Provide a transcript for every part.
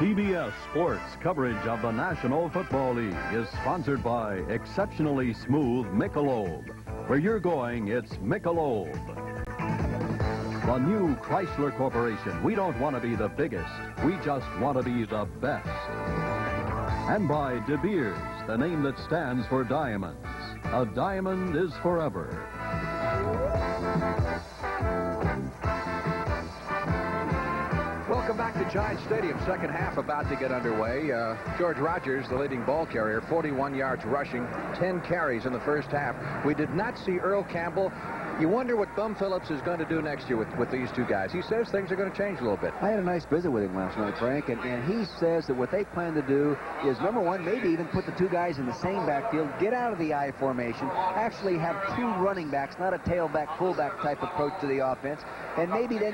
CBS Sports coverage of the National Football League is sponsored by exceptionally smooth Michelob. Where you're going, it's Michelob. The new Chrysler Corporation. We don't want to be the biggest. We just want to be the best. And by De Beers, the name that stands for diamonds. A diamond is forever. Welcome back to Giants Stadium. Second half about to get underway. George Rogers, the leading ball carrier, 41 yards rushing, 10 carries in the first half. We did not see Earl Campbell. You wonder what Bum Phillips is going to do next year with these two guys. He says things are going to change a little bit. I had a nice visit with him last night, Frank, and he says that what they plan to do is, number one, maybe even put the two guys in the same backfield, get out of the I formation, actually have two running backs, not a tailback, fullback type approach to the offense, and maybe then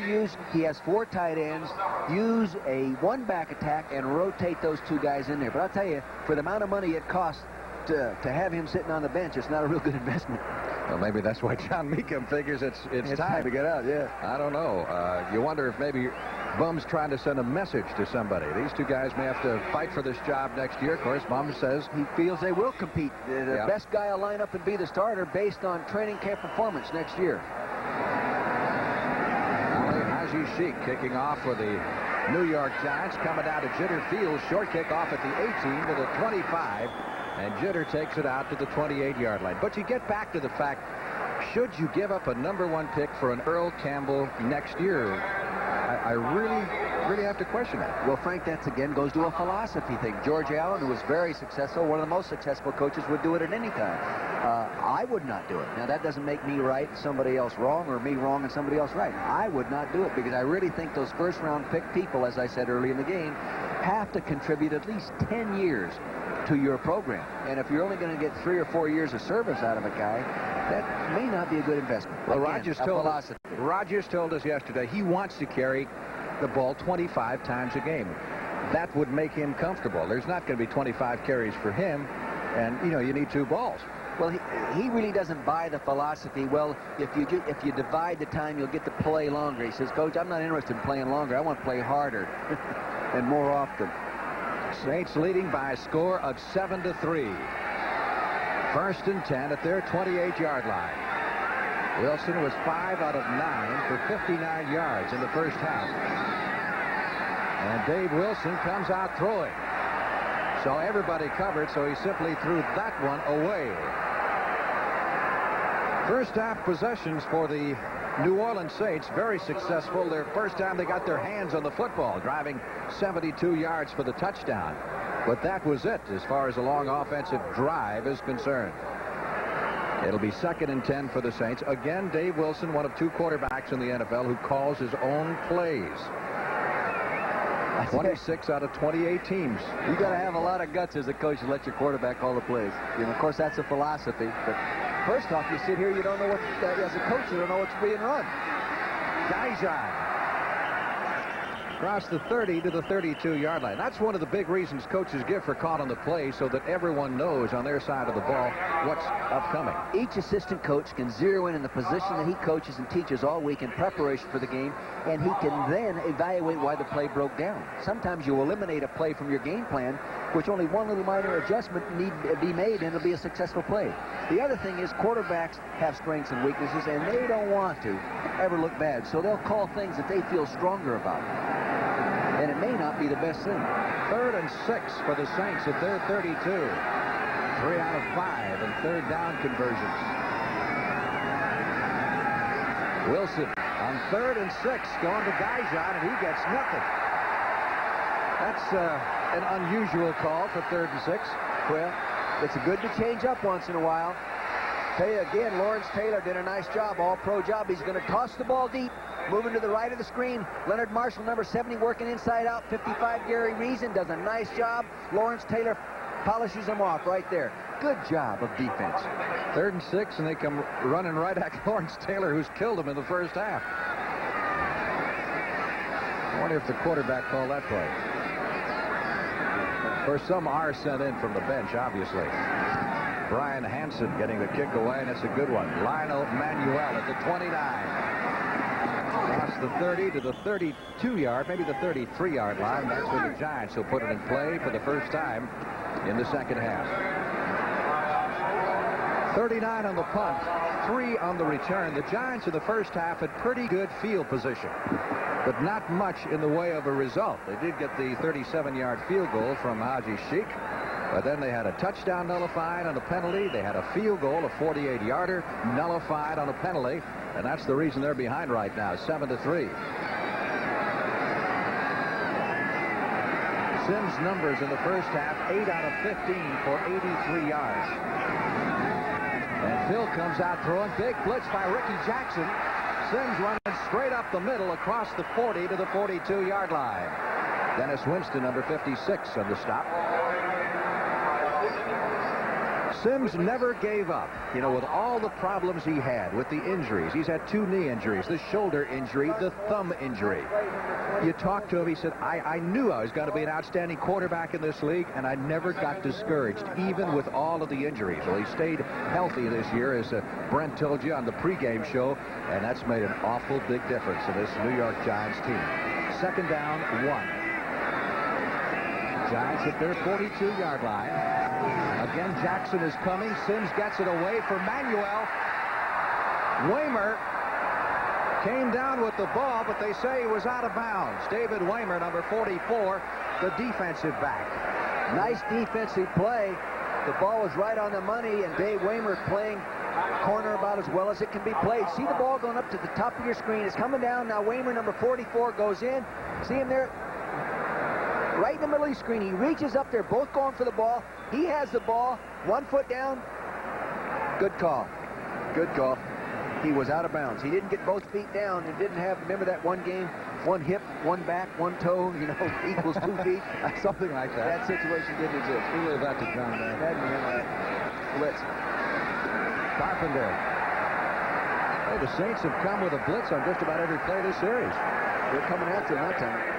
he has 4 tight ends, use a one-back attack and rotate those two guys in there. But I'll tell you, for the amount of money it costs to have him sitting on the bench, it's not a real good investment. Well, maybe that's why John Mecum figures it's time to get out, yeah. I don't know. You wonder if maybe Bum's trying to send a message to somebody. These two guys may have to fight for this job next year. Of course, Bum says he feels they will compete. The best guy will line up and be the starter based on training camp performance next year. Haji Sheik kicking off for the New York Giants, coming down to Jitter Field. Short kick off at the 18 to the 25. And Jitter takes it out to the 28-yard line. But you get back to the fact, should you give up a #1 pick for an Earl Campbell next year? I really have to question that. Well, Frank, that again goes to a philosophy thing. George Allen, who was very successful, one of the most successful coaches, would do it at any time. I would not do it. Now, that doesn't make me right, somebody else wrong, or me wrong and somebody else right. I would not do it because I really think those first-round pick people, as I said early in the game, have to contribute at least 10 years to your program. And if you're only going to get 3 or 4 years of service out of a guy, that may not be a good investment. Well, Rogers told us yesterday he wants to carry the ball 25 times a game. That would make him comfortable. There's not going to be 25 carries for him, and you need 2 balls. Well, he really doesn't buy the philosophy. Well, if you divide the time, you'll get to play longer. He says, Coach, I'm not interested in playing longer. I want to play harder and more often. Saints leading by a score of 7-3. 1st and 10 at their 28-yard line. Wilson was 5 out of 9 for 59 yards in the first half. And Dave Wilson comes out throwing. So everybody covered, so he simply threw that one away. First half possessions for the New Orleans Saints, very successful. Their first time they got their hands on the football, driving 72 yards for the touchdown. But that was it as far as a long offensive drive is concerned. It'll be 2nd and 10 for the Saints. Again, Dave Wilson, one of 2 quarterbacks in the NFL who calls his own plays. 26 out of 28 teams. You got to have a lot of guts as a coach to let your quarterback call the plays. Of course, that's a philosophy. But first off, you sit here, you don't know what, as a coach, you don't know what's being run. Guyjon across the 30 to the 32-yard line. That's one of the big reasons coaches give for calling the play, so that everyone knows on their side of the ball what's upcoming. Each assistant coach can zero in the position that he coaches and teaches all week in preparation for the game, and he can then evaluate why the play broke down. Sometimes you eliminate a play from your game plan, which only one little minor adjustment need be made, and it'll be a successful play. The other thing is quarterbacks have strengths and weaknesses, and they don't want to ever look bad, so they'll call things that they feel stronger about. And it may not be the best thing. 3rd and 6 for the Saints at their 32. 3 out of 5 in 3rd down conversions. Wilson on 3rd and 6 going to Guyjon, and he gets nothing. That's an unusual call for 3rd and 6. Well, it's good to change up once in a while. Tell you again, Lawrence Taylor did a nice job, all-pro job. He's going to toss the ball deep, moving to the right of the screen. Leonard Marshall, number 70, working inside out. 55, Gary Reason does a nice job. Lawrence Taylor polishes him off right there. Good job of defense. 3rd and 6, and they come running right at Lawrence Taylor, who's killed him in the first half. I wonder if the quarterback called that play. Of course, some are sent in from the bench, obviously. Brian Hansen getting the kick away, and it's a good one. Lionel Manuel at the 29. Across the 30 to the 32-yard, maybe the 33-yard line. That's where the Giants will put it in play for the first time in the second half. 39 on the punt, 3 on the return. The Giants in the first half had pretty good field position, but not much in the way of a result. They did get the 37-yard field goal from Haji Sheikh, but then they had a touchdown nullified on a penalty. They had a field goal, a 48-yarder, nullified on a penalty, and that's the reason they're behind right now, 7-3. Sims' numbers in the first half, 8 out of 15 for 83 yards. And Phil comes out throwing. Big blitz by Ricky Jackson. Sims running straight up the middle across the 40 to the 42-yard line. Dennis Winston, number 56, on the stop. Sims never gave up. You know, with all the problems he had with the injuries. He's had 2 knee injuries, the shoulder injury, the thumb injury. You talk to him, he said, I knew I was going to be an outstanding quarterback in this league, and I never got discouraged, even with all of the injuries. Well, he stayed healthy this year, as Brent told you on the pregame show, and that's made an awful big difference in this New York Giants team. Second down, 1. Giants at their 42-yard line. Again, Jackson is coming. Sims gets it away for Manuel. Waymer came down with the ball, but they say he was out of bounds. David Waymer, number 44, the defensive back. Nice defensive play. The ball was right on the money, and Dave Waymer playing corner about as well as it can be played. See the ball going up to the top of your screen. It's coming down. Now Waymer, number 44, goes in. See him there? Right in the middle of the screen. He reaches up there, both going for the ball. He has the ball, 1 foot down. Good call. Good call. He was out of bounds. He didn't get both feet down and didn't have, remember that one game, 1 hip, 1 back, 1 toe, you know, equals 2 feet. Something like that. That situation didn't exist. We were about to come there. Blitz. Carpenter. Hey, the Saints have come with a blitz on just about every play this series. They're coming after him that time.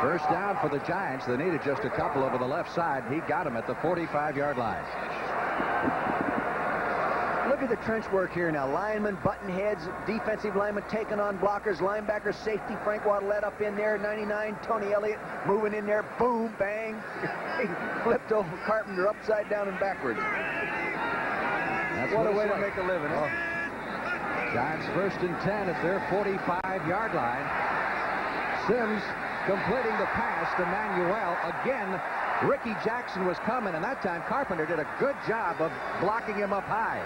First down for the Giants. They needed just a couple over the left side. He got him at the 45-yard line. Look at the trench work here now. Linemen, button heads, defensive linemen taking on blockers, linebackers, safety. Frank Waddle up in there. 99, Tony Elliott moving in there. Boom, bang. He flipped over Carpenter upside down and backwards. That's what a way to make a living. Oh. Giants first and 10 at their 45-yard line. Sims completing the pass to Manuel. Again, Ricky Jackson was coming, and that time Carpenter did a good job of blocking him up high.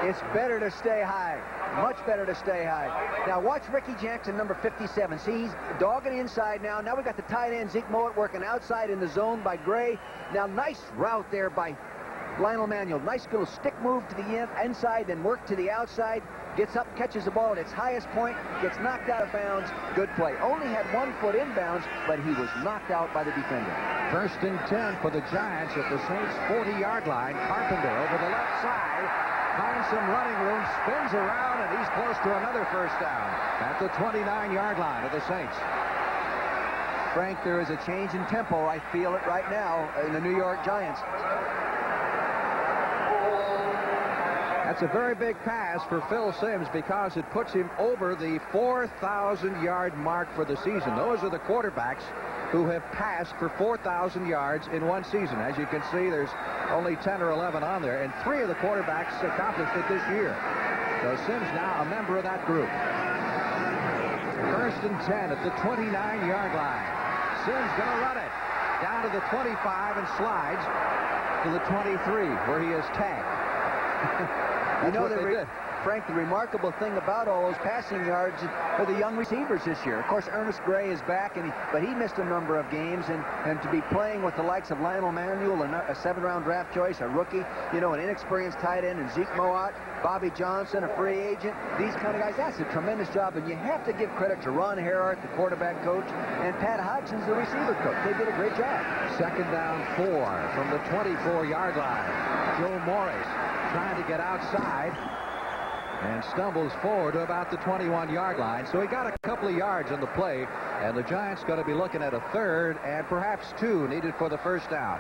It's better to stay high. Much better to stay high. Now watch Ricky Jackson, number 57. See, he's dogging inside now. Now we got the tight end, Zeke Mowat, working outside in the zone by Gray. Now nice route there by Lionel Manuel. Nice little stick move to the inside, then work to the outside. Gets up, catches the ball at its highest point, gets knocked out of bounds. Good play. Only had 1 foot inbounds, but he was knocked out by the defender. First and 10 for the Giants at the Saints' 40-yard line. Carpenter over the left side. Finds some running room, spins around, and he's close to another first down at the 29-yard line of the Saints. Frank, there is a change in tempo. I feel it right now in the New York Giants. That's a very big pass for Phil Sims because it puts him over the 4,000-yard mark for the season. Those are the quarterbacks who have passed for 4,000 yards in one season. As you can see, there's only 10 or 11 on there, and 3 of the quarterbacks accomplished it this year. So Sims now a member of that group. First and 10 at the 29-yard line. Sims going to run it down to the 25 and slides to the 23, where he is tagged. You know, Frank, the remarkable thing about all those passing yards are the young receivers this year. Of course, Ernest Gray is back, but he missed a number of games, and to be playing with the likes of Lionel Manuel, a 7th-round draft choice, a rookie, you know, an inexperienced tight end, and Zeke Mowat, Bobby Johnson, a free agent, these kind of guys, that's a tremendous job, and you have to give credit to Ron Herart, the quarterback coach, and Pat Hodgins, the receiver coach. They did a great job. Second down 4 from the 24-yard line. Joe Morris trying to get outside and stumbles forward to about the 21-yard line. So he got a couple of yards on the play, and the Giants going to be looking at a 3rd and perhaps 2 needed for the first down.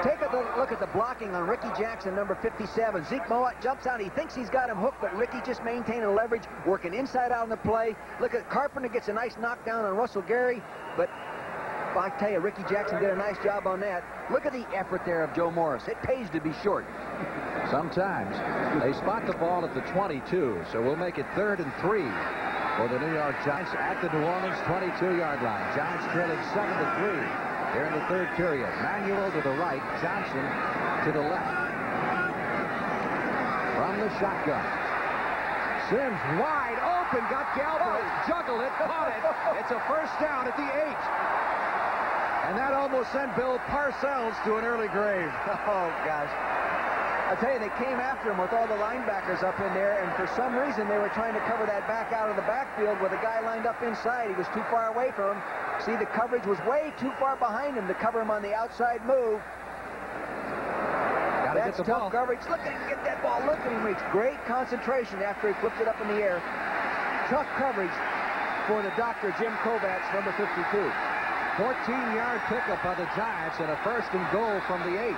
Take a look at the blocking on Ricky Jackson, number 57. Zeke Mowat jumps out. He thinks he's got him hooked, but Ricky just maintaining leverage, working inside out on the play. Look at Carpenter gets a nice knockdown on Russell Gary, but I tell you, Ricky Jackson did a nice job on that. Look at the effort there of Joe Morris. It pays to be short. Sometimes they spot the ball at the 22, so we'll make it 3rd and 3 for the New York Giants at the New Orleans 22-yard line. Giants trailing 7-3 here in the 3rd period. Manuel to the right, Johnson to the left. From the shotgun, Sims wide open, got Galbraith, juggled it, caught it. It's a first down at the 8. And that almost sent Bill Parcells to an early grave. Oh, gosh. I tell you, they came after him with all the linebackers up in there, and for some reason they were trying to cover that back out of the backfield with a guy lined up inside. He was too far away from him. See, the coverage was way too far behind him to cover him on the outside move. That's tough coverage. Look at him get that ball. Look at him reach. Great concentration after he flipped it up in the air. Tough coverage for the doctor, Jim Kovats, number 52. 14-yard pickup by the Giants and a 1st and goal from the 8.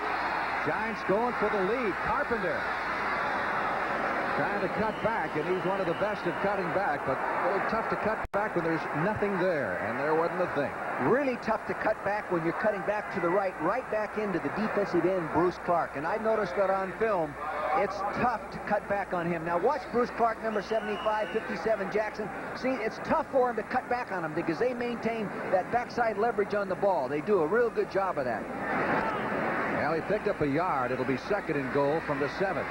Giants going for the lead. Carpenter trying to cut back, and he's one of the best at cutting back, but really tough to cut back when there's nothing there, and there wasn't a thing. Really tough to cut back when you're cutting back to the right back into the defensive end, Bruce Clark. And I noticed that on film, it's tough to cut back on him. Now watch Bruce Clark, number 75, 57, Jackson. See, it's tough for him to cut back on him because they maintain that backside leverage on the ball. They do a real good job of that. Well, he picked up a yard. It'll be 2nd and goal from the 7.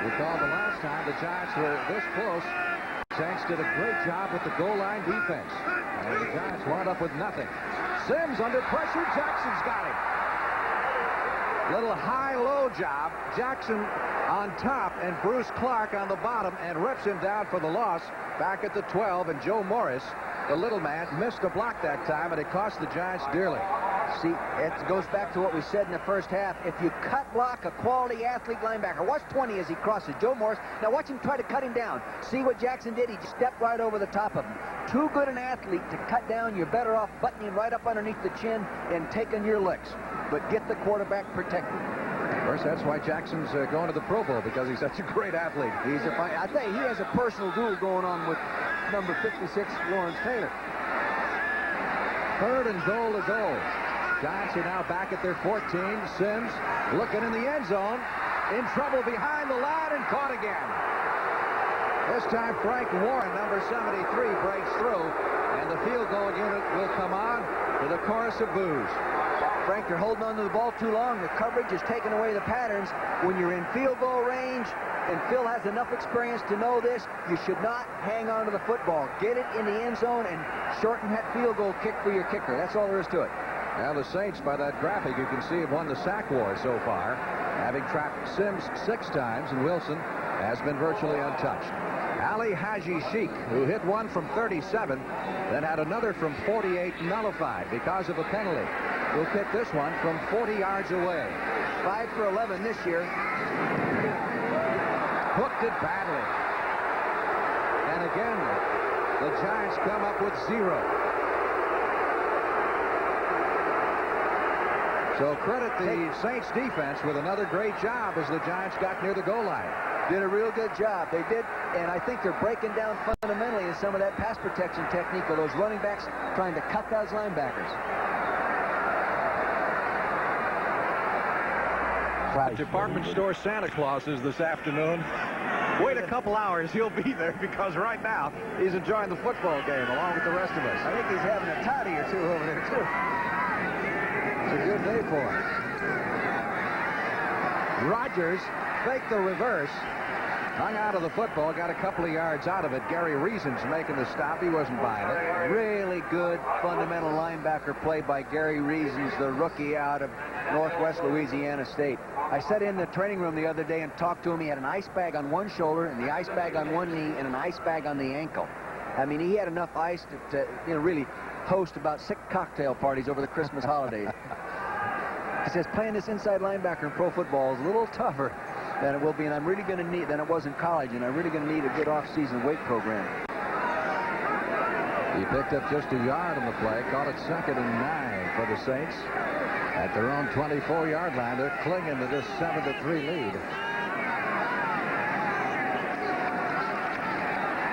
Recall the last time the Giants were this close. Saints did a great job with the goal line defense. And the Giants wound up with nothing. Sims under pressure. Jackson's got him. Little high-low job. Jackson on top and Bruce Clark on the bottom and rips him down for the loss back at the 12. And Joe Morris, the little man, missed a block that time, and it cost the Giants dearly. See, it goes back to what we said in the first half. If you cut block a quality athlete linebacker, watch 20 as he crosses Joe Morris. Now watch him try to cut him down. See what Jackson did? He just stepped right over the top of him. Too good an athlete to cut down. You're better off buttoning him right up underneath the chin and taking your licks. But get the quarterback protected. Of course, that's why Jackson's going to the Pro Bowl, because he's such a great athlete. He's a fine. I tell you, he has a personal duel going on with number 56, Lawrence Taylor. 3rd and goal to go. Giants are now back at their 14. Sims looking in the end zone. In trouble behind the line and caught again. This time Frank Warren, number 73, breaks through. And the field goal unit will come on to the chorus of boos. Frank, you're holding on to the ball too long. The coverage is taking away the patterns. When you're in field goal range, and Phil has enough experience to know this, you should not hang on to the football. Get it in the end zone and shorten that field goal kick for your kicker. That's all there is to it. Now the Saints, by that graphic, you can see, have won the sack war so far, having trapped Sims 6 times, and Wilson has been virtually untouched. Ali Haji Sheikh, who hit one from 37, then had another from 48 nullified because of a penalty. Will kick this one from 40 yards away. 5 for 11 this year. Hooked it badly. And again, the Giants come up with 0. So credit the Saints defense with another great job as the Giants got near the goal line. Did a real good job. They did, and I think they're breaking down fundamentally in some of that pass protection technique of those running backs trying to cut those linebackers. Department store Santa Claus is this afternoon. Wait a couple hours, he'll be there, because right now he's enjoying the football game along with the rest of us. I think he's having a toddy or two over there, too. It's a good day for him. Rodgers faked the reverse, hung out of the football, got a couple of yards out of it. Gary Reason's making the stop. He wasn't buying it. Really good fundamental linebacker play by Gary Reasons, the rookie out of Northwest Louisiana State. I sat in the training room the other day and talked to him. He had an ice bag on one shoulder and the ice bag on one knee and an ice bag on the ankle. I mean, he had enough ice to really host about 6 cocktail parties over the Christmas holidays. He says playing this inside linebacker in pro football is a little tougher than it will be, and I'm really going to need than it was in college, and I'm really going to need a good off-season weight program. He picked up just a yard on the play, caught it 2nd and 9 for the Saints. At their own 24-yard line, they're clinging to this 7-3 lead.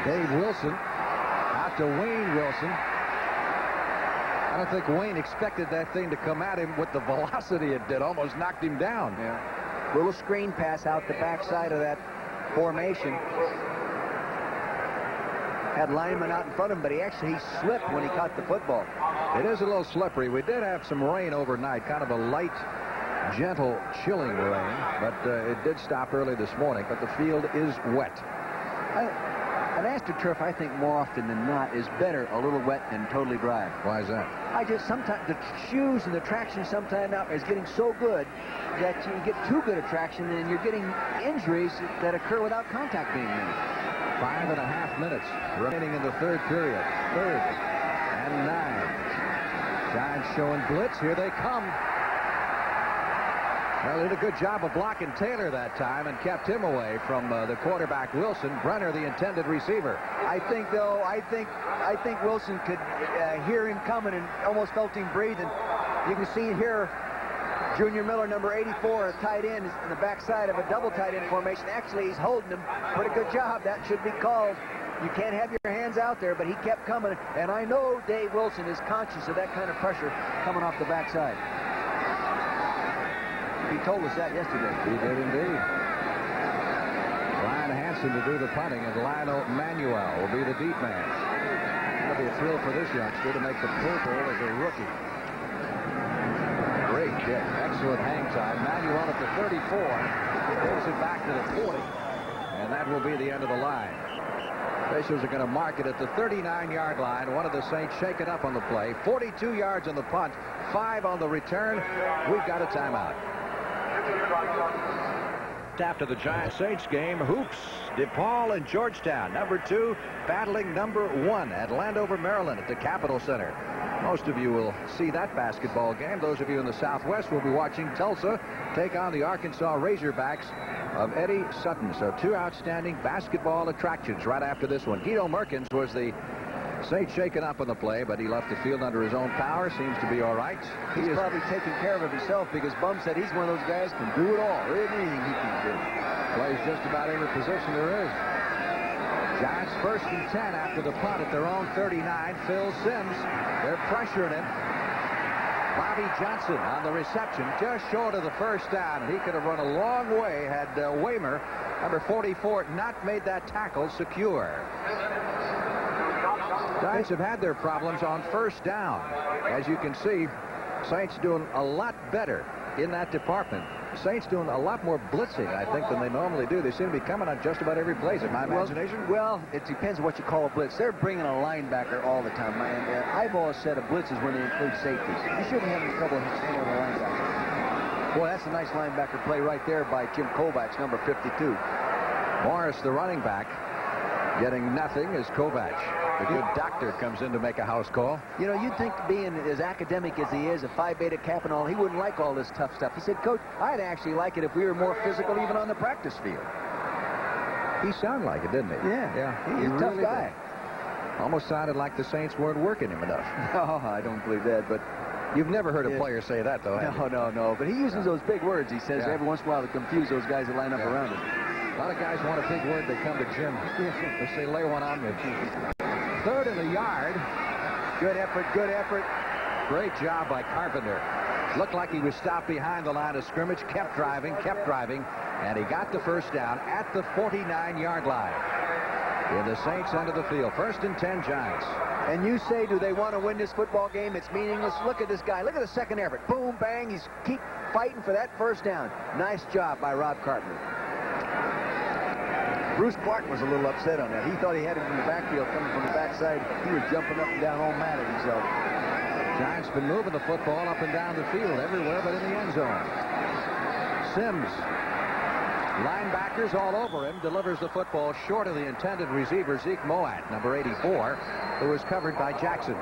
Dave Wilson out to Wayne Wilson. I don't think Wayne expected that thing to come at him with the velocity it did. Almost knocked him down. Yeah. Little screen pass out the backside of that formation. Had lineman out in front of him, but he slipped when he caught the football. It is a little slippery. We did have some rain overnight, kind of a light, gentle, chilling rain, but it did stop early this morning, but the field is wet. An AstroTurf, I think, more often than not, is better a little wet than totally dry. Why is that? Sometimes the shoes and the traction sometimes now is getting so good that you get too good a traction and you're getting injuries that occur without contact being made. 5.5 minutes remaining in the third period. 3rd and 9. Giants showing blitz. Here they come. Well, they did a good job of blocking Taylor that time and kept him away from the quarterback Wilson. Brenner, the intended receiver. I think Wilson could hear him coming and almost felt him breathing. You can see here Junior Miller, number 84, a tight end, is in the backside of a double tight end formation. Actually, he's holding him. Pretty good job. That should be called. You can't have your hands out there, but he kept coming. And I know Dave Wilson is conscious of that kind of pressure coming off the backside. He told us that yesterday. He did indeed. Brian Hansen to do the punting, and Lionel Manuel will be the deep man. It'll be a thrill for this youngster to make the Pro Bowl as a rookie. Great kick. Excellent hang time. Manuel at the 34. Takes it back to the 40. And that will be the end of the line. Officials are going to mark it at the 39-yard line. One of the Saints shaken up on the play. 42 yards on the punt. 5 on the return. We've got a timeout. After the Giants-Saints game, Hoops, DePaul, and Georgetown. Number 2 battling number 1 at Landover, Maryland at the Capitol Center. Most of you will see that basketball game. Those of you in the Southwest will be watching Tulsa take on the Arkansas Razorbacks of Eddie Sutton. So 2 outstanding basketball attractions right after this one. Guido Merkins was the Saints shaken up on the play, but he left the field under his own power. Seems to be all right. He's probably taking care of himself because Bum said he's one of those guys can do it all. Anything he can do. Plays just about every position there is. Giants 1st and 10 after the punt at their own 39. Phil Simms. They're pressuring him. Bobby Johnson on the reception, just short of the first down. He could have run a long way had Waymer, number 44, not made that tackle secure. Giants have had their problems on first down. As you can see, Saints doing a lot better in that department. Saints doing a lot more blitzing, I think, than they normally do. They seem to be coming on just about every play. Is it my imagination? Well, it depends on what you call a blitz. They're bringing a linebacker all the time. And I've always said a blitz is when they include safeties. You shouldn't have any trouble handling a linebacker. Boy, that's a nice linebacker play right there by Jim Kovacs, number 52. Morris, the running back, getting nothing as Kovacs, the good doctor, comes in to make a house call. You know, you'd think being as academic as he is, a Phi Beta Kappa and all, he wouldn't like all this tough stuff. He said, Coach, I'd actually like it if we were more physical even on the practice field. He sounded like it, didn't he? Yeah. He's a tough guy. Almost sounded like the Saints weren't working him enough. No, I don't believe that, but... You've never heard a player say that, though, have you? No. But he uses those big words, he says, every once in a while to confuse those guys that line up around him. A lot of guys want a big word. They come to Jim. They say, lay one on me. 3rd and a yard. Good effort. Great job by Carpenter. Looked like he was stopped behind the line of scrimmage. Kept driving. And he got the first down at the 49-yard line. In the Saints end of the field. 1st and 10 Giants. And you say, do they want to win this football game? It's meaningless. Look at this guy. Look at the second effort. Boom, bang. He's keep fighting for that first down. Nice job by Rob Carpenter. Bruce Clark was a little upset on that. He thought he had him from the backfield coming from the backside. He was jumping up and down all mad at himself. Giants been moving the football up and down the field everywhere but in the end zone. Simms, linebackers all over him, delivers the football short of the intended receiver, Zeke Moat, number 84, who was covered by Jackson.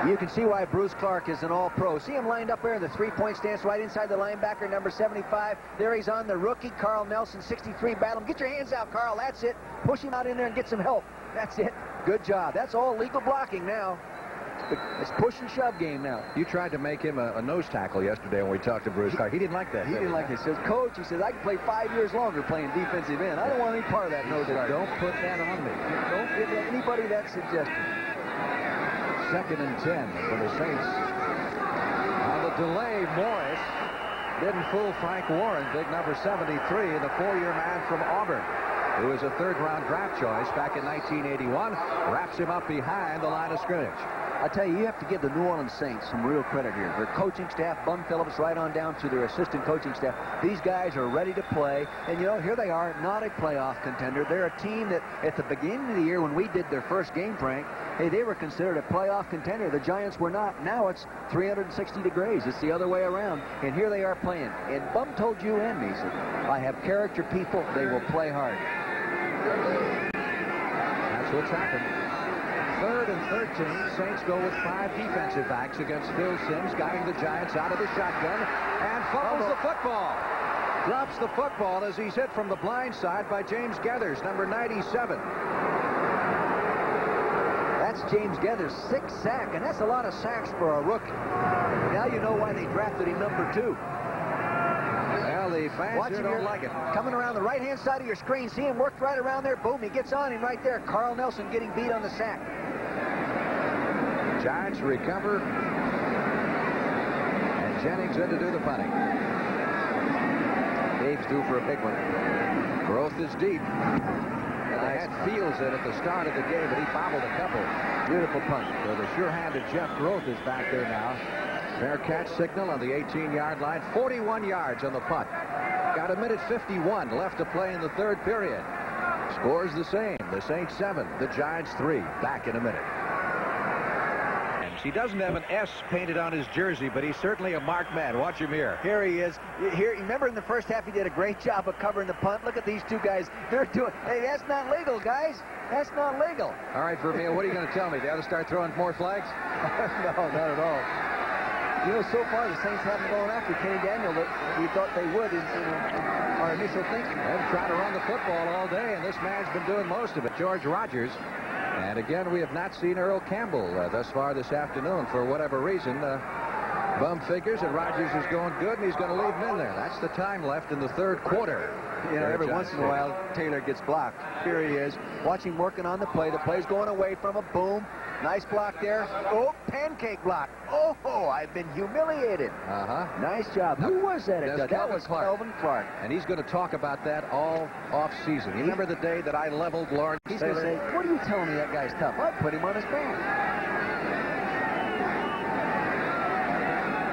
You can see why Bruce Clark is an all-pro. See him lined up there in the three-point stance right inside the linebacker, number 75. There he's on the rookie, Carl Nelson, 63. Battle him. Get your hands out, Carl. That's it. Push him out in there and get some help. That's it. Good job. That's all legal blocking now. It's push and shove game now. You tried to make him a nose tackle yesterday when we talked to Bruce Clark. He didn't like that. He didn't like it. He says, Coach, he says, I can play 5 years longer playing defensive end. I don't want any part of that nose guard. Don't put that on me. Don't give anybody that suggestion. 2nd and 10 for the Saints. On the delay, Morris didn't fool Frank Warren, big number 73, the 4-year man from Auburn, who was a 3rd-round draft choice back in 1981, wraps him up behind the line of scrimmage. I tell you, you have to give the New Orleans Saints some real credit here. Their coaching staff, Bum Phillips, right on down to their assistant coaching staff. These guys are ready to play. And, you know, here they are, not a playoff contender. They're a team that at the beginning of the year when we did their first game, Frank, hey, they were considered a playoff contender. The Giants were not. Now it's 360 degrees. It's the other way around. And here they are playing. And Bum told you and me, he said, I have character people. They will play hard. That's what's happened. 3rd and 13. Saints go with 5 defensive backs against Phil Simms, guiding the Giants out of the shotgun, and fumbles the football. Drops the football as he's hit from the blind side by James Geathers, number 97. That's James Geathers' 6th sack, and that's a lot of sacks for a rookie. Now you know why they drafted him number 2. Well, the fans here don't like it. Coming around the right-hand side of your screen. See him worked right around there. Boom, he gets on him right there. Carl Nelson getting beat on the sack. Giants recover. And Jennings in to do the punting. Dave's due for a big one. Growth is deep. And they had Fields in at the start of the game, but he bobbled a couple. Beautiful punt. So the sure-handed Jeff Growth is back there now. Fair catch signal on the 18-yard line. 41 yards on the punt. Got a minute 51 left to play in the 3rd period. Scores the same. The Saints 7, the Giants 3. Back in a minute. He doesn't have an S painted on his jersey, but he's certainly a marked man. Watch him here. Here he is. Here, remember in the first half he did a great job of covering the punt. Look at these two guys. They're doing. Hey, that's not legal, guys. That's not legal. All right, Vermeil, what are you going to tell me? They ought to start throwing more flags? No, not at all. You know, so far the Saints haven't gone after Kenny Daniel that we thought they would in our initial thinking. They've tried to run the football all day, and this man's been doing most of it. George Rogers. And again, we have not seen Earl Campbell thus far this afternoon for whatever reason. Bum figures that Rogers is going good, and he's going to leave him in there. That's the time left in the 3rd quarter. You know, every once in a while, Taylor gets blocked. Here he is. Watch him working on the play. The play's going away from him. Boom. Nice block there. Oh, pancake block. Oh, I've been humiliated. Nice job. Who was that? That was Kelvin Clark. And he's going to talk about that all off-season. You remember the day that I leveled Lawrence He's Taylor? going to say, what are you telling me that guy's tough? I'd put him on his back.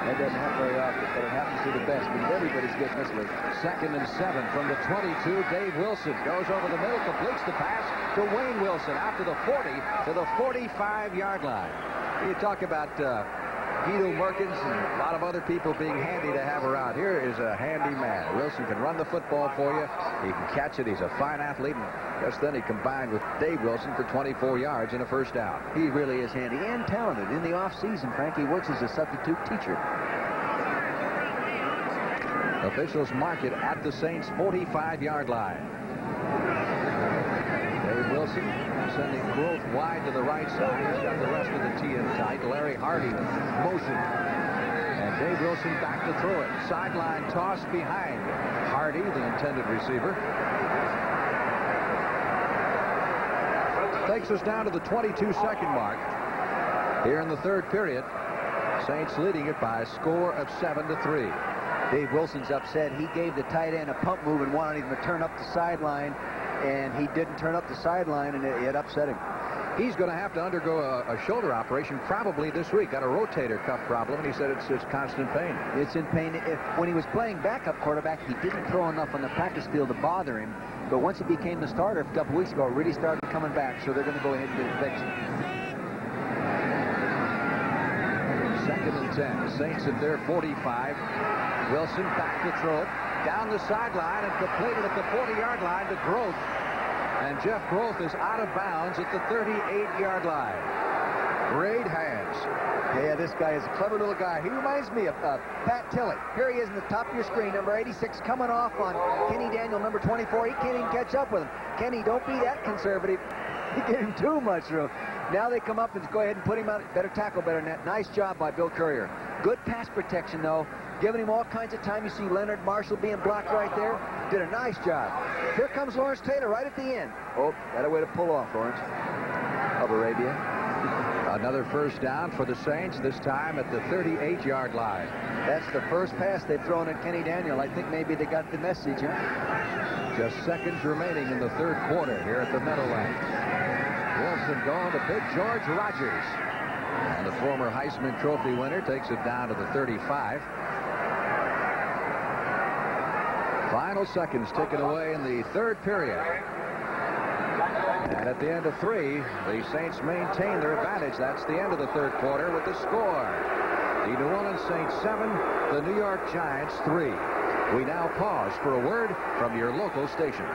That doesn't happen very often, but it happens to the best because everybody's getting this league. 2nd and 7 from the 22. Dave Wilson goes over the middle, completes the pass to Wayne Wilson out to the 40 to the 45-yard line. You talk about Guido Merkins and a lot of other people being handy to have around. Here is a handy man. Wilson can run the football for you. He can catch it. He's a fine athlete. And just then he combined with Dave Wilson for 24 yards and a 1st down. He really is handy and talented. In the offseason, Frank, he works as a substitute teacher. Officials mark it at the Saints' 45-yard line. Dave Wilson sending Growth wide to the right side. He's got the rest of the team tight. Larry Hardy with motion. And Dave Wilson back to throw it. Sideline toss behind Hardy, the intended receiver. Takes us down to the 22-second mark. Here in the 3rd period. Saints leading it by a score of 7-3. Dave Wilson's upset. He gave the tight end a pump move and wanted him to turn up the sideline, and he didn't turn up the sideline, and it upset him. He's going to have to undergo a shoulder operation probably this week. Got a rotator cuff problem, and he said it's constant pain. It's in pain. When he was playing backup quarterback, he didn't throw enough on the practice field to bother him. But once he became the starter a couple weeks ago, it really started coming back, so they're going to go ahead and get it fixed. 2nd and 10. Saints at their 45. Wilson back to throw it. Down the sideline and completed at the 40-yard line to Growth. And Jeff Growth is out of bounds at the 38-yard line. Great hands. Yeah, this guy is a clever little guy. He reminds me of Pat Tilley. Here he is in the top of your screen, number 86, coming off on Kenny Daniel, number 24. He can't even catch up with him. Kenny, don't be that conservative. He gave him too much room. Now they come up and go ahead and put him out. Better tackle, better net. Nice job by Bill Courier. Good pass protection, though. Giving him all kinds of time. You see Leonard Marshall being blocked right there. Did a nice job. Here comes Lawrence Taylor right at the end. Oh, got a way to pull off, Lawrence. Of Arabia. Another first down for the Saints, this time at the 38-yard line. That's the first pass they've thrown at Kenny Daniel. I think maybe they got the message, huh? Just seconds remaining in the third quarter here at the Meadowlands. Wilson going to Big George Rogers. And the former Heisman Trophy winner takes it down to the 35. Final seconds ticking away in the third period. And at the end of 3, the Saints maintain their advantage. That's the end of the third quarter with the score. The New Orleans Saints 7, the New York Giants 3. We now pause for a word from your local station.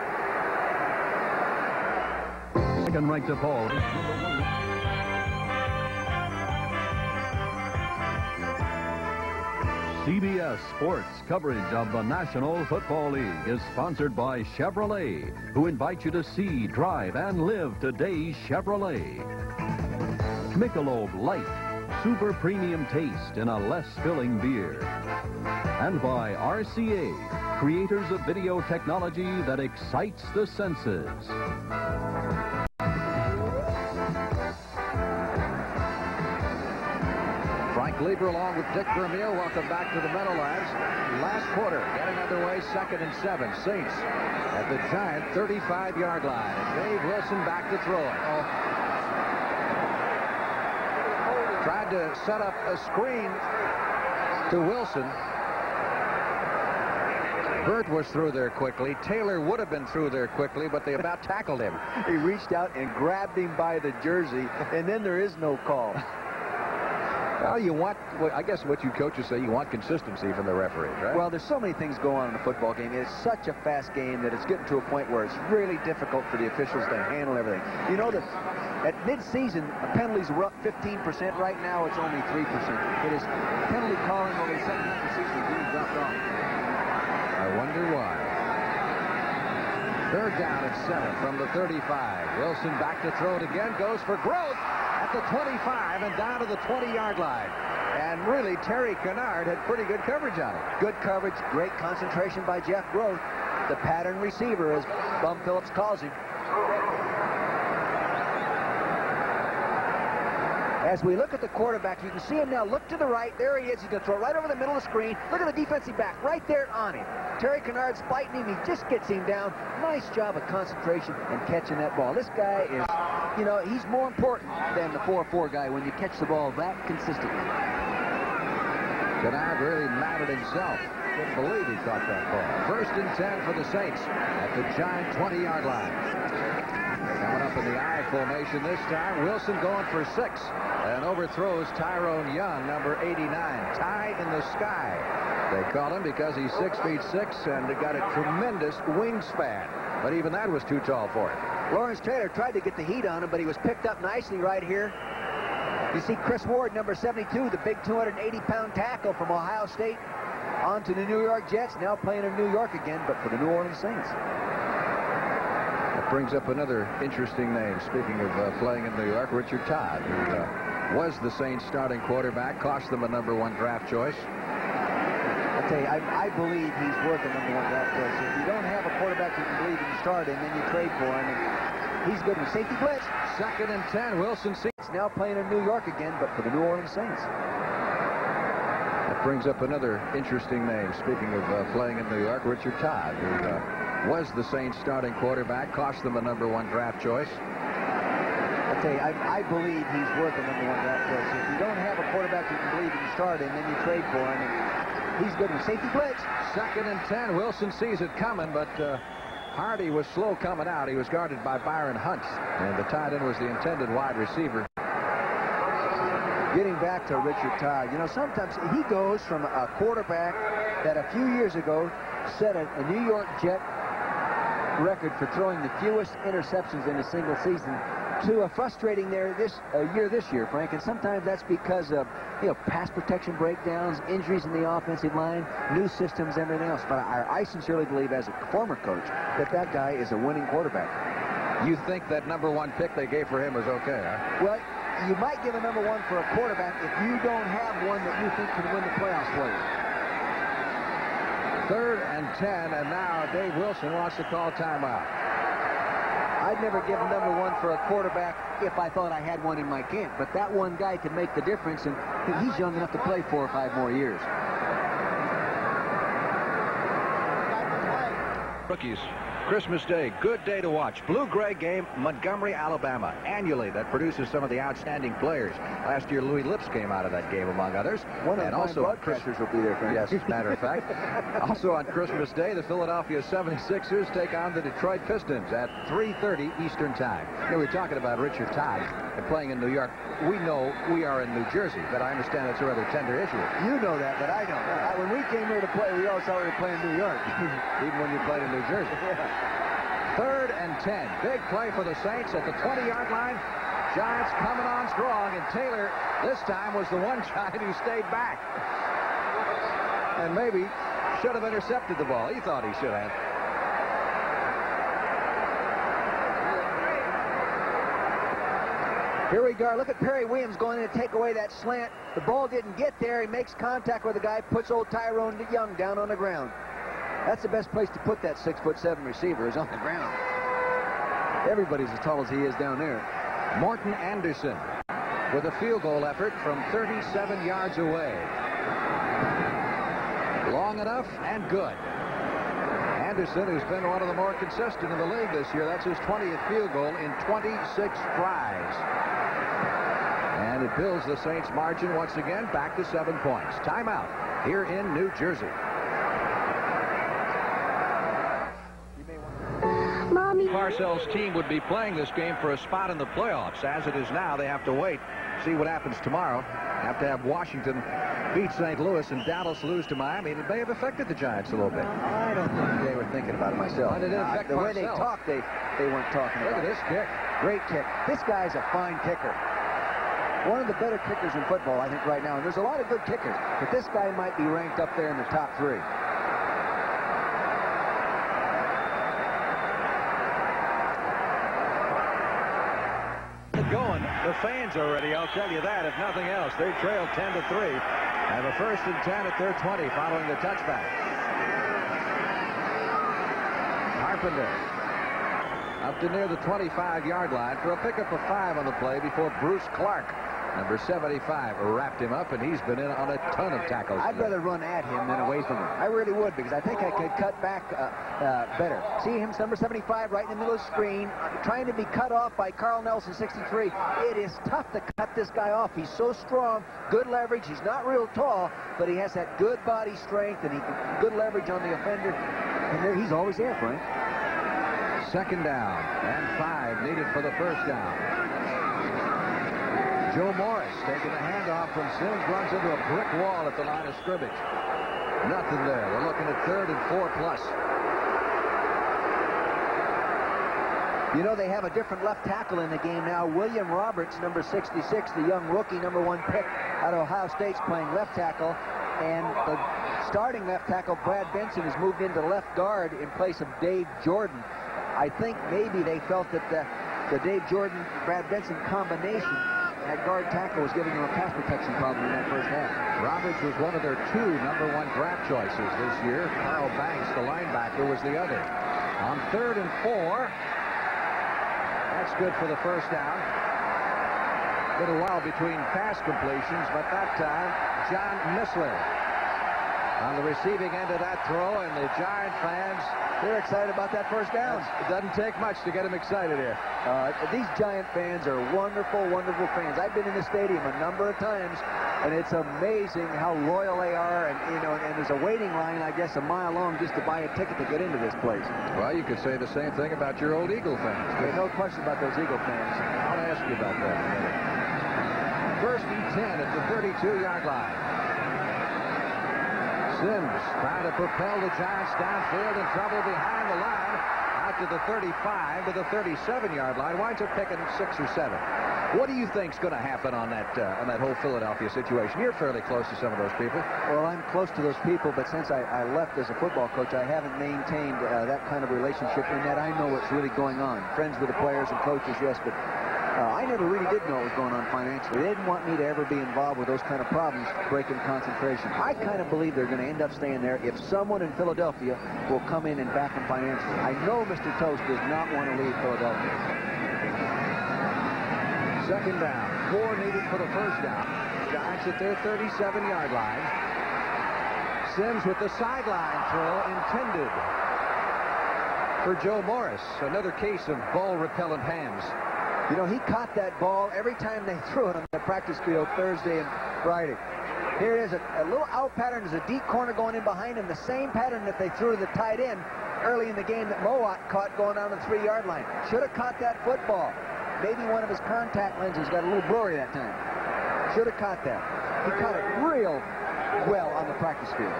Second-ranked opponent. CBS Sports coverage of the National Football League is sponsored by Chevrolet, who invite you to see, drive, and live today's Chevrolet. Michelob Light, super premium taste in a less filling beer. And by RCA, creators of video technology that excites the senses. Frank Lieber along with Dick Vermeer. Welcome back to the Meadowlands. Last quarter getting underway, 2nd and 7. Saints at the Giant 35-yard line. And Dave Wilson back to throw it. Tried to set up a screen to Wilson. Burt was through there quickly. Taylor would have been through there quickly, but they about tackled him. He reached out and grabbed him by the jersey, and then there is no call. Well, you want, I guess what you coaches say, you want consistency from the referee, right? Well, there's so many things going on in a football game. It's such a fast game that it's getting to a point where it's really difficult for the officials to handle everything. You know that at mid-season, penalties were up 15%. Right now, it's only 3%. It is penalty calling over the second half of the season being dropped off. I wonder why. Third down at 7 from the 35. Wilson back to throw it again. Goes for Groth at the 25 and down to the 20-yard line. And really, Terry Kennard had pretty good coverage on it. Good coverage, great concentration by Jeff Groth, the pattern receiver, as Bum Phillips calls him. As we look at the quarterback, you can see him now look to the right. There he is. He's going to throw right over the middle of the screen. Look at the defensive back right there on him. Terry Kennard's fighting him. He just gets him down. Nice job of concentration and catching that ball. This guy is, you know, he's more important than the 4-4 guy when you catch the ball that consistently. Kennard really mad at himself. Couldn't believe he caught that ball. 1st and 10 for the Saints at the Giant 20-yard line. Coming up in the I formation this time. Wilson going for 6 and overthrows Tyrone Young, number 89. Tie in the sky. They call him because he's 6'6" and got a tremendous wingspan. But even that was too tall for him. Lawrence Taylor tried to get the heat on him, but he was picked up nicely right here. You see Chris Ward, number 72, the big 280-pound tackle from Ohio State, on to the New York Jets, now playing in New York again, but for the New Orleans Saints. That brings up another interesting name. Speaking of playing in New York, Richard Todd, who was the Saints starting quarterback, cost them a #1 draft choice. I tell you, I believe he's worth a #1 draft choice. If you don't have a quarterback you can believe you can start him, then you trade for him. And he's good with safety blitz. 2nd and 10. Wilson now playing in New York again, but for the New Orleans Saints. That brings up another interesting name. Speaking of playing in New York, Richard Todd, who was the Saints starting quarterback, cost them a #1 draft choice. I tell you, I believe he's worth a #1 draft choice. If you don't have a quarterback you can believe you can start him, then you trade for him. And he's good with safety blitz. 2nd and 10. Wilson sees it coming, but Hardy was slow coming out. He was guarded by Byron Hunt, and the tight end was the intended wide receiver. Getting back to Richard Todd, you know, sometimes he goes from a quarterback that a few years ago set a New York Jet record for throwing the fewest interceptions in a single season to a frustrating year this year, Frank. And sometimes that's because of, you know, pass protection breakdowns, injuries in the offensive line, new systems, everything else. But I sincerely believe, as a former coach, that guy is a winning quarterback. You think that #1 pick they gave for him was okay, huh? Well, you might give a #1 for a quarterback if you don't have one that you think can win the playoffs for you. 3rd and 10, and now Dave Wilson wants to call timeout. I'd never give a #1 for a quarterback if I thought I had one in my camp, but that one guy can make the difference, and he's young enough to play 4 or 5 more years. Rookies. Christmas Day, good day to watch. Blue-gray game, Montgomery, Alabama. Annually, that produces some of the outstanding players. Last year, Louis Lips came out of that game, among others. One of the broadcasters will be there, friend. Yes, as a matter of fact. Also on Christmas Day, the Philadelphia 76ers take on the Detroit Pistons at 3:30 Eastern Time. You know, we're talking about Richard Todd and playing in New York. We know we are in New Jersey, but I understand it's a rather tender issue. You know that, but I don't. When we came here to play, we always thought we were playing New York. Even when you played in New Jersey. Yeah. 3rd and 10. Big play for the Saints at the 20-yard line. Giants coming on strong, and Taylor this time was the one giant who stayed back. And maybe should have intercepted the ball. He thought he should have. Here we go. Look at Perry Williams going in to take away that slant. The ball didn't get there. He makes contact with the guy, puts old Tyrone Young down on the ground. That's the best place to put that 6'7" receiver, is on the ground. Everybody's as tall as he is down there. Morton Anderson with a field goal effort from 37 yards away. Long enough and good. Anderson, who's been one of the more consistent in the league this year, that's his 20th field goal in 26 tries. And it builds the Saints' margin once again back to 7 points. Timeout here in New Jersey. Parcells' team would be playing this game for a spot in the playoffs. As it is now, they have to wait, see what happens tomorrow. Have to have Washington beat St. Louis and Dallas lose to Miami. It may have affected the Giants a little bit. I don't think they were thinking about it myself. Why did it affect the way Parcells? they talked, they weren't talking Look about at it. this kick. Great kick. This guy's a fine kicker. One of the better kickers in football, I think, right now. And there's a lot of good kickers, but this guy might be ranked up there in the top 3. Going. The fans are ready, I'll tell you that, if nothing else. They trail 10-3. And a 1st and 10 at their 20 following the touchback. Carpenter up to near the 25-yard line for a pickup of 5 on the play before Bruce Clark, number 75, wrapped him up, and he's been in on a ton of tackles. I'd rather run at him than away from him. I really would, because I think I could cut back better. See him, number 75, right in the middle of the screen, trying to be cut off by Carl Nelson, 63. It is tough to cut this guy off. He's so strong, good leverage. He's not real tall, but he has that good body strength and good leverage on the offender. And there, he's always there, Frank. 2nd down and 5 needed for the 1st down. Joe Morris taking the handoff from Sims, runs into a brick wall at the line of scrimmage. Nothing there. They're looking at 3rd and 4 plus. You know, they have a different left tackle in the game now. William Roberts, number 66, the young rookie, number 1 pick out of Ohio State's playing left tackle. And the starting left tackle, Brad Benson, has moved into left guard in place of Dave Jordan. I think maybe they felt that the Dave Jordan-Brad Benson combination at guard tackle was giving them a pass protection problem in that 1st half. Roberts was one of their 2 #1 draft choices this year. Carl Banks, the linebacker, was the other. On 3rd and 4, that's good for the 1st down. A little while between pass completions, but that time, John Missler on the receiving end of that throw, and the Giant fans, they're excited about that 1st down. It doesn't take much to get them excited here. These Giant fans are wonderful, wonderful fans. I've been in the stadium a number of times, and it's amazing how loyal they are. And you know, and there's a waiting line, I guess, a mile long just to buy a ticket to get into this place. Well, you could say the same thing about your old Eagle fans. There's no question about those Eagle fans. I'll ask you about that in a minute. 1st and 10 at the 32-yard line. Sims trying to propel the Giants downfield, in trouble behind the line. out to the 35, to the 37-yard line. Winds up picking 6 or 7. What do you think's going to happen on that whole Philadelphia situation? You're fairly close to some of those people. Well, I'm close to those people, but since I left as a football coach, I haven't maintained that kind of relationship in that I know what's really going on. Friends with the players and coaches, yes, but I never really did know what was going on financially. They didn't want me to ever be involved with those kind of problems, breaking concentration. I kind of believe they're going to end up staying there if someone in Philadelphia will come in and back them financially. I know Mr. Toast does not want to leave Philadelphia. Second down. 4 needed for the first down. Giants at their 37-yard line. Sims with the sideline throw intended for Joe Morris. Another case of ball-repellent hands. You know, he caught that ball every time they threw it on the practice field Thursday and Friday. Here it is, a little out pattern. There's a deep corner going in behind him, the same pattern that they threw to the tight end early in the game that Mowat caught going down the 3-yard line. Should have caught that football. Maybe one of his contact lenses got a little blurry that time. Should have caught that. He caught it real well on the practice field.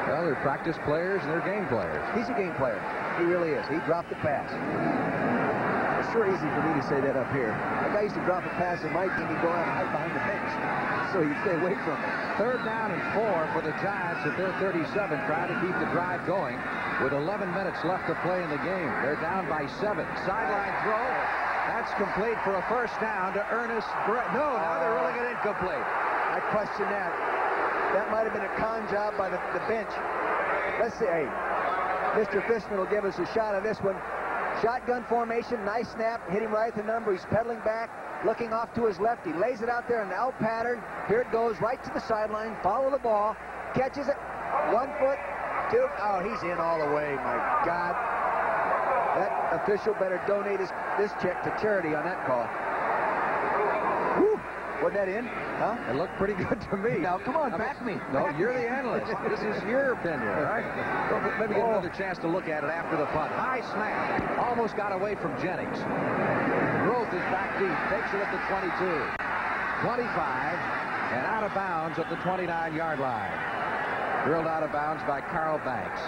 Well, they're practice players and they're game players. He's a game player. He really is. He dropped the pass. It's sure easy for me to say that up here. Like I used to drop a pass in my team, he'd go out and hide behind the bench. So you stay away from it. Third down and 4 for the Giants at their 37, trying to keep the drive going with 11 minutes left to play in the game. They're down by 7. Sideline throw. That's complete for a first down to Ernest Brett. No, now they're ruling it incomplete. I question that. That might have been a con job by the bench. Let's see. Hey, Mr. Fishman will give us a shot of this one. Shotgun formation, nice snap, hit him right at the number. He's pedaling back, looking off to his left. He lays it out there in the out pattern. Here it goes, right to the sideline. Follow the ball, catches it. 1 foot, 2. Oh, he's in all the way. My God. That official better donate this check to charity on that call. Whew. Wasn't that in? Huh? It looked pretty good to me. Now, come on, back me. No, you're the analyst. This is your opinion, all right? Well, maybe get another chance to look at it after the punt. High snap. Almost got away from Jennings. Groth is back deep. Takes it at the 22. 25. And out of bounds at the 29-yard line. Drilled out of bounds by Carl Banks.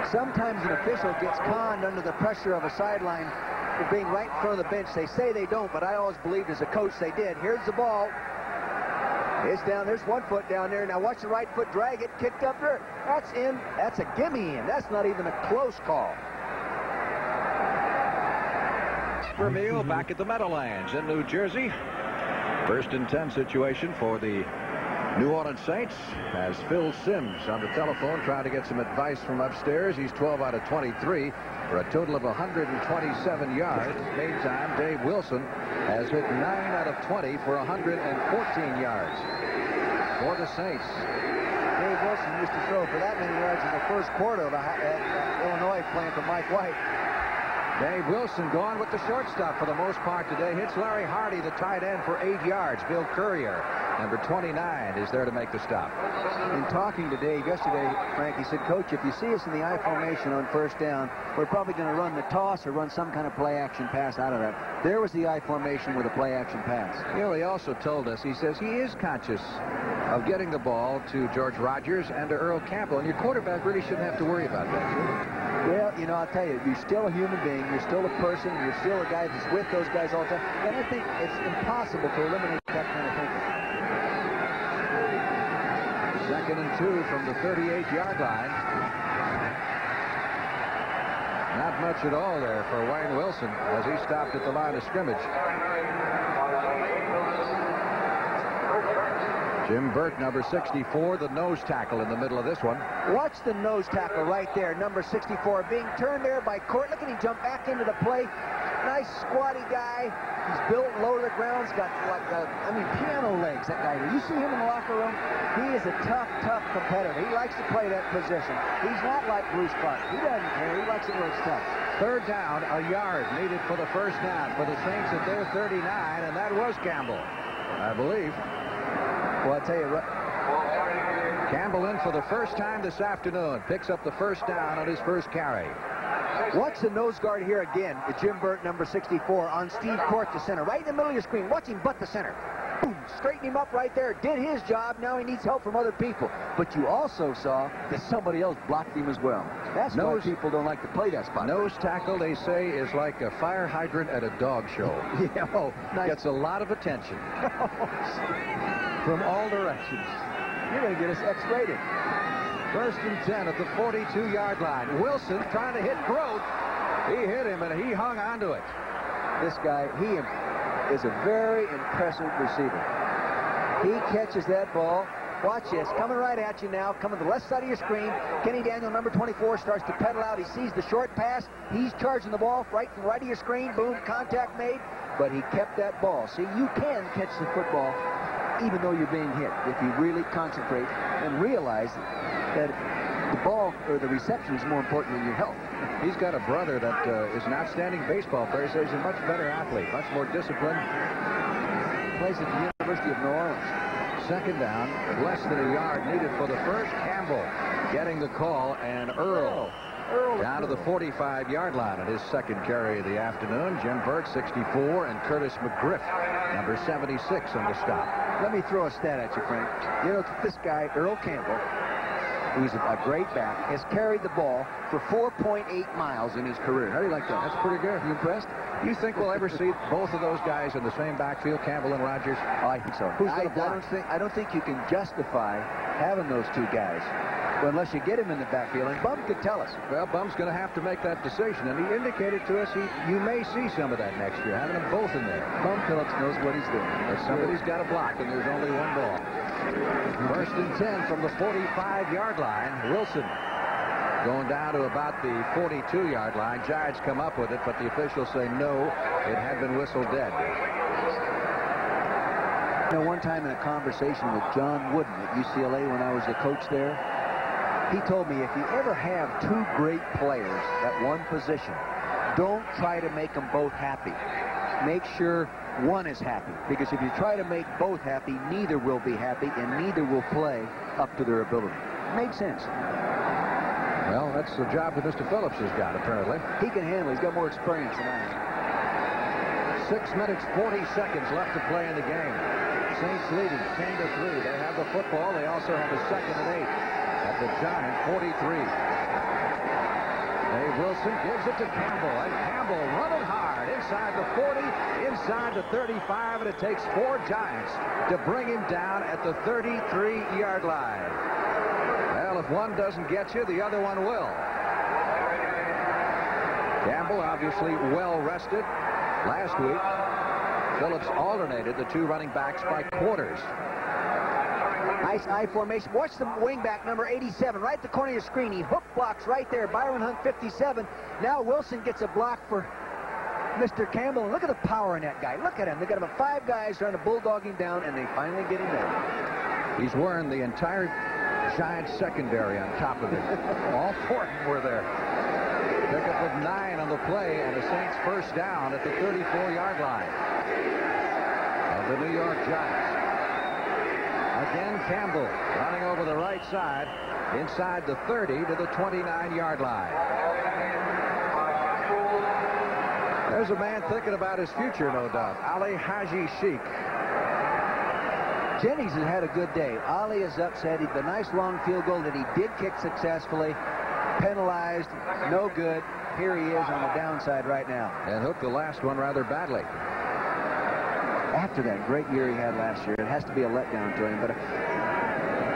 Sometimes an official gets conned under the pressure of a sideline for being right in front of the bench. They say they don't, but I always believed as a coach they did. Here's the ball. It's down. There's 1 foot down there. Now watch the right foot drag it. Kicked up there. That's in. That's a gimme in. That's not even a close call. Vermeil back at the Meadowlands in New Jersey. 1st and 10 situation for the New Orleans Saints as Phil Sims on the telephone trying to get some advice from upstairs. He's 12 out of 23 for a total of 127 yards. Meantime, Dave Wilson has hit 9 out of 20 for 114 yards for the Saints. Dave Wilson used to throw for that many yards in the first quarter of Illinois playing for Mike White. Dave Wilson going with the shortstop for the most part today. Hits Larry Hardy, the tight end, for 8 yards. Bill Courier, number 29, is there to make the stop. In talking to Dave yesterday, Frank, he said, Coach, if you see us in the I formation on first down, we're probably going to run the toss or run some kind of play-action pass out of that. There was the I formation with a play-action pass. You know, he also told us, he says he is conscious of getting the ball to George Rogers and to Earl Campbell, and your quarterback really shouldn't have to worry about that. Well, you know, I'll tell you, you're still a human being. You're still a person. You're still a guy that's with those guys all the time. And I think it's impossible to eliminate that kind of thinking. 2nd and 2 from the 38-yard line. Not much at all there for Wayne Wilson as he stopped at the line of scrimmage. Jim Burt, number 64, the nose tackle in the middle of this one. Watch the nose tackle right there, number 64, being turned there by Court. Look at him jump back into the play. Nice squatty guy. He's built low to the ground. He's got like, piano legs, that guy. You see him in the locker room? He is a tough, tough competitor. He likes to play that position. He's not like Bruce Clark. He doesn't care. He likes it where it's tough. Third down, a yard needed for the first down for the Saints at their 39, and that was Campbell, I believe. Well, I'll tell you, Campbell in for the first time this afternoon. Picks up the first down on his first carry. Watch the nose guard here again. The Jim Burt, number 64, on Steve Court, the center. Right in the middle of your screen. Watch him butt the center. Boom. straightened him up right there, did his job. Now he needs help from other people. But you also saw that somebody else blocked him as well. That's why people don't like to play that spot. Nose tackle, they say, is like a fire hydrant at a dog show. Yeah, oh, nice. Gets a lot of attention from all directions. You're going to get us X-rated. 1st and 10 at the 42-yard line. Wilson trying to hit Groth. He hit him, and he hung onto it. This guy, he is a very impressive receiver. He catches that ball. Watch this. Coming right at you now. Coming to the left side of your screen. Kenny Daniel, number 24, starts to pedal out. He sees the short pass. He's charging the ball right from right of your screen. Boom, contact made. But he kept that ball. See, you can catch the football even though you're being hit if you really concentrate and realize that the ball or the reception is more important than your health. He's got a brother that is an outstanding baseball player, so he's a much better athlete, much more disciplined. Plays at the University of New Orleans. 2nd down, less than a yard needed for the first. Campbell getting the call, and Earl down to the 45-yard line at his 2nd carry of the afternoon. Jim Burt, 64, and Curtis McGriff, number 76, on the stop. Let me throw a stat at you, Frank. You know, this guy, Earl Campbell, who's a great back, has carried the ball for 4.8 miles in his career. How do you like that? That's pretty good. You impressed? You think we'll ever see both of those guys in the same backfield, Campbell and Rogers? Oh, I think so. I don't think you can justify having those two guys. Well, unless you get him in the backfield, and Bum could tell us. Well, Bum's going to have to make that decision, and he indicated to us you may see some of that next year, having them both in there. Bum Phillips knows what he's doing. But somebody's got to block, and there's only one ball. 1st and 10 from the 45-yard line. Wilson going down to about the 42-yard line. Giants come up with it, but the officials say no, it had been whistled dead. You know, one time in a conversation with John Wooden at UCLA when I was the coach there, he told me if you ever have two great players at one position, don't try to make them both happy. Make sure one is happy, because if you try to make both happy, neither will be happy and neither will play up to their ability. Makes sense. Well, that's the job that Mr. Phillips has got, apparently. He can handle it. He's got more experience than I have. 6 minutes, 40 seconds left to play in the game. Saints leading 10-3. They have the football. They also have a 2nd and 8 at the Giant 43. Dave Wilson gives it to Campbell, and Campbell running hard inside the 40, inside the 35, and it takes 4 Giants to bring him down at the 33-yard line. Well, if one doesn't get you, the other one will. Campbell obviously well rested last week. Phillips alternated the 2 running backs by quarters. Nice I formation. Watch the wingback, number 87, right at the corner of your screen. He hook blocks right there. Byron Hunt, 57. Now Wilson gets a block for Mr. Campbell. And look at the power in that guy. Look at him. They got about 5 guys trying to bulldog him down, and they finally get him there. He's wearing the entire Giant secondary on top of it. All 4 of them were there. Pickup of 9 on the play, and the Saints first down at the 34-yard line of the New York Giants. Again, Campbell running over the right side inside the 30 to the 29-yard line. There's a man thinking about his future, no doubt. Ali Haji Sheikh. Jennings has had a good day. Ali is upset. The nice long field goal that he did kick successfully. Penalized. No good. Here he is on the downside right now. And hooked the last one rather badly. After that great year he had last year, it has to be a letdown to him. But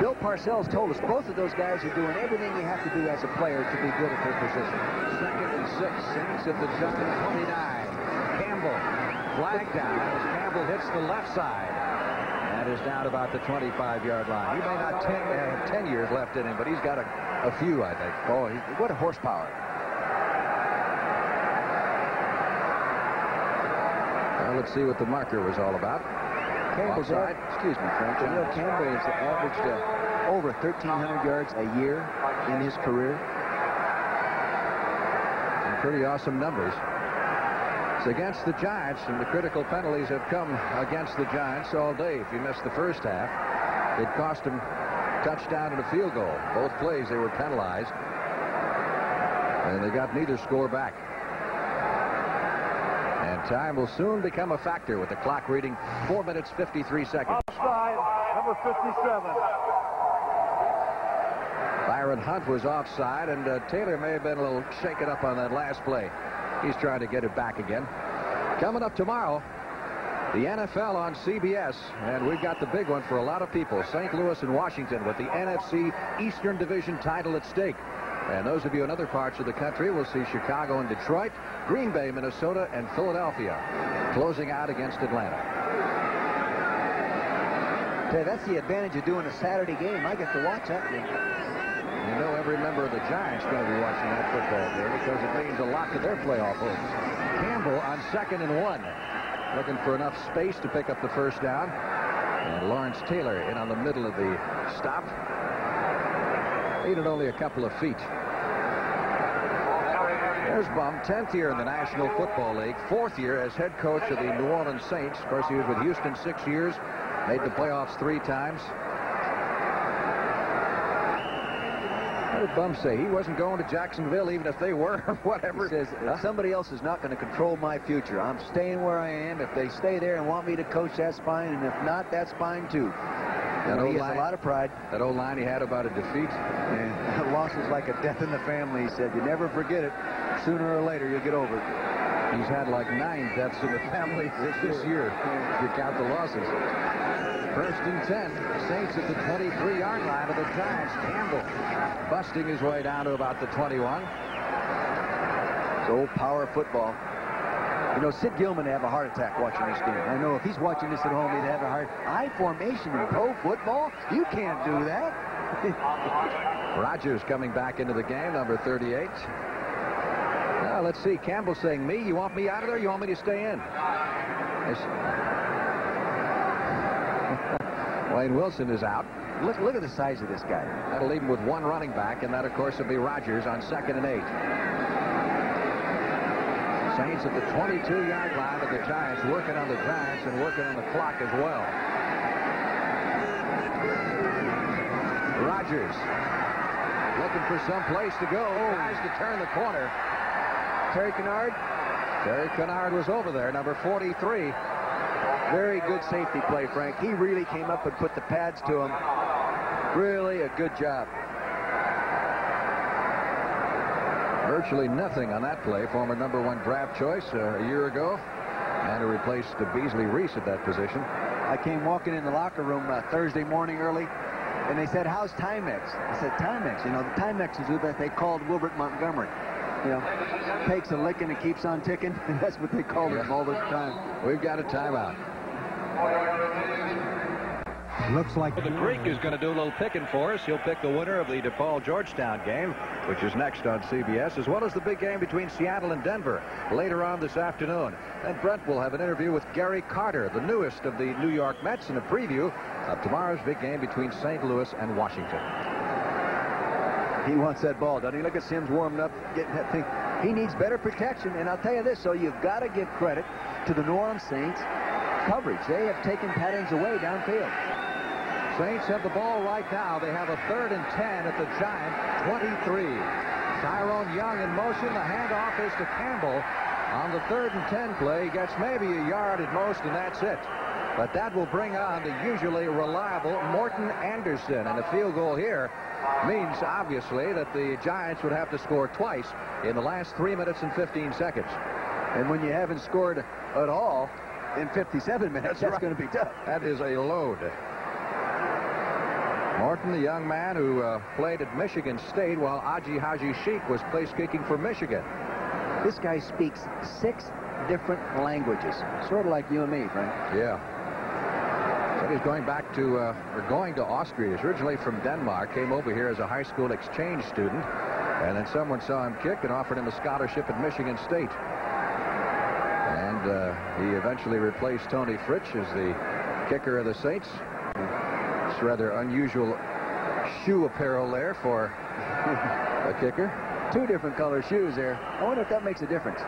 Bill Parcells told us both of those guys are doing everything you have to do as a player to be good at their position. 2nd and 6. Saints at the Giant 29. Campbell flag down as Campbell hits the left side. That is down about the 25-yard line. He may not have 10 years left in him, but he's got a few, I think. Oh, what a horsepower. Well, let's see what the marker was all about. Campbell's excuse me, Frank. You know, Campbell has averaged over 1,300 yards a year in his career. Some pretty awesome numbers. It's against the Giants, and the critical penalties have come against the Giants all day. If you missed the first half, it cost them a touchdown and a field goal. Both plays they were penalized, and they got neither score back. And And time will soon become a factor with the clock reading 4 minutes 53 seconds. Offside, number 57. Byron Hunt was offside, and Taylor may have been a little shaken up on that last play. He's trying to get it back again. Coming up tomorrow, the NFL on CBS, and we've got the big one for a lot of people. St. Louis and Washington with the NFC Eastern Division title at stake. And those of you in other parts of the country will see Chicago and Detroit, Green Bay, Minnesota, and Philadelphia closing out against Atlanta. Okay, that's the advantage of doing a Saturday game. I get to watch that game. You know every member of the Giants is going to be watching that football game because it means a lot to their playoff hopes. Campbell on 2nd and 1. Looking for enough space to pick up the first down. And Lawrence Taylor in on the middle of the stop. Needed only a couple of feet. There's Bum, 10th year in the National Football League, 4th year as head coach of the New Orleans Saints. Of course, he was with Houston 6 years, made the playoffs 3 times. What did Bum say? He wasn't going to Jacksonville even if they were, or whatever. He says, somebody else is not going to control my future. I'm staying where I am. If they stay there and want me to coach, that's fine. And if not, that's fine, too. He has a lot of pride. That old line he had about a defeat. And a loss is like a death in the family, he said. You never forget it. Sooner or later, you'll get over it. He's had like 9 deaths in the family this year. If you count the losses. 1st and 10. Saints at the 23-yard line of the Giants. Campbell busting his way down to about the 21. It's old power football. You know, Sid Gilman would have a heart attack watching this game. I know if he's watching this at home, he'd have a heart. I formation in pro football? You can't do that. Rogers coming back into the game, number 38. Now, let's see. Campbell saying, me? You want me out of there? You want me to stay in? Wayne Wilson is out. Look at the size of this guy. That'll leave him with 1 running back, and that, of course, will be Rogers on 2nd and 8. Saints at the 22-yard line of the Giants, working on the Giants and working on the clock as well. Rogers looking for some place to go. Tries to turn the corner. Terry Kennard? Terry Kennard was over there, number 43. Very good safety play, Frank. He really came up and put the pads to him. Really a good job. Virtually nothing on that play. Former number 1 draft choice a year ago. And who replaced Beasley Reese at that position. I came walking in the locker room Thursday morning early, and they said, how's Timex? I said, Timex? You know, the Timex is what they called Wilbert Montgomery. You know, takes a licking and keeps on ticking. That's what they called him all the time. We've got a timeout. Looks like the Greek is going to do a little picking for us. He'll pick the winner of the DePaul-Georgetown game, which is next on CBS, as well as the big game between Seattle and Denver later on this afternoon. And Brent will have an interview with Gary Carter, the newest of the New York Mets, and a preview of tomorrow's big game between St. Louis and Washington. He wants that ball, doesn't he? Look at Sims warming up, getting that thing. He needs better protection, and I'll tell you this, so you've got to give credit to the New Orleans Saints coverage. They have taken patterns away downfield. Saints have the ball right now. They have a 3rd and 10 at the Giant 23. Tyrone Young in motion. The handoff is to Campbell. On the 3rd and 10 play, he gets maybe a yard at most, and that's it. But that will bring on the usually reliable Morton Anderson. And a field goal here means, obviously, that the Giants would have to score twice in the last 3 minutes and 15 seconds. And when you haven't scored at all in 57 minutes, that's going to be tough. That is a load. Morton, the young man who played at Michigan State while Aji Haji Sheik was place kicking for Michigan. This guy speaks 6 different languages, sort of like you and me, Frank. Yeah. But he's going back to, or going to Austria. He's originally from Denmark, came over here as a high school exchange student, and then someone saw him kick and offered him a scholarship at Michigan State. And he eventually replaced Tony Fritsch as the kicker of the Saints. It's rather unusual shoe apparel there for a kicker. 2 different color shoes there. I wonder if that makes a difference.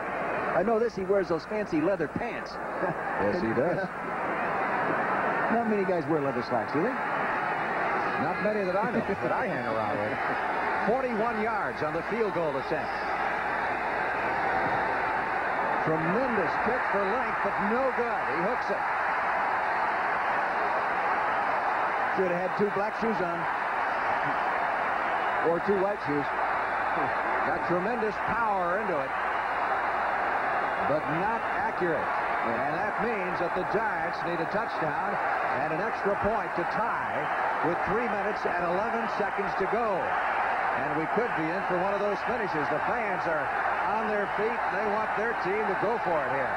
I know this, he wears those fancy leather pants. Yes, he does. Not many guys wear leather slacks, do they? Not many that I know, that I hang around with. 41 yards on the field goal attempt. Tremendous kick for length, but no good. He hooks it. Should have had 2 black shoes on. Or 2 white shoes. Got tremendous power into it, but not accurate. And that means that the Giants need a touchdown and an extra point to tie with 3 minutes and 11 seconds to go. And we could be in for one of those finishes. The fans are on their feet. They want their team to go for it here.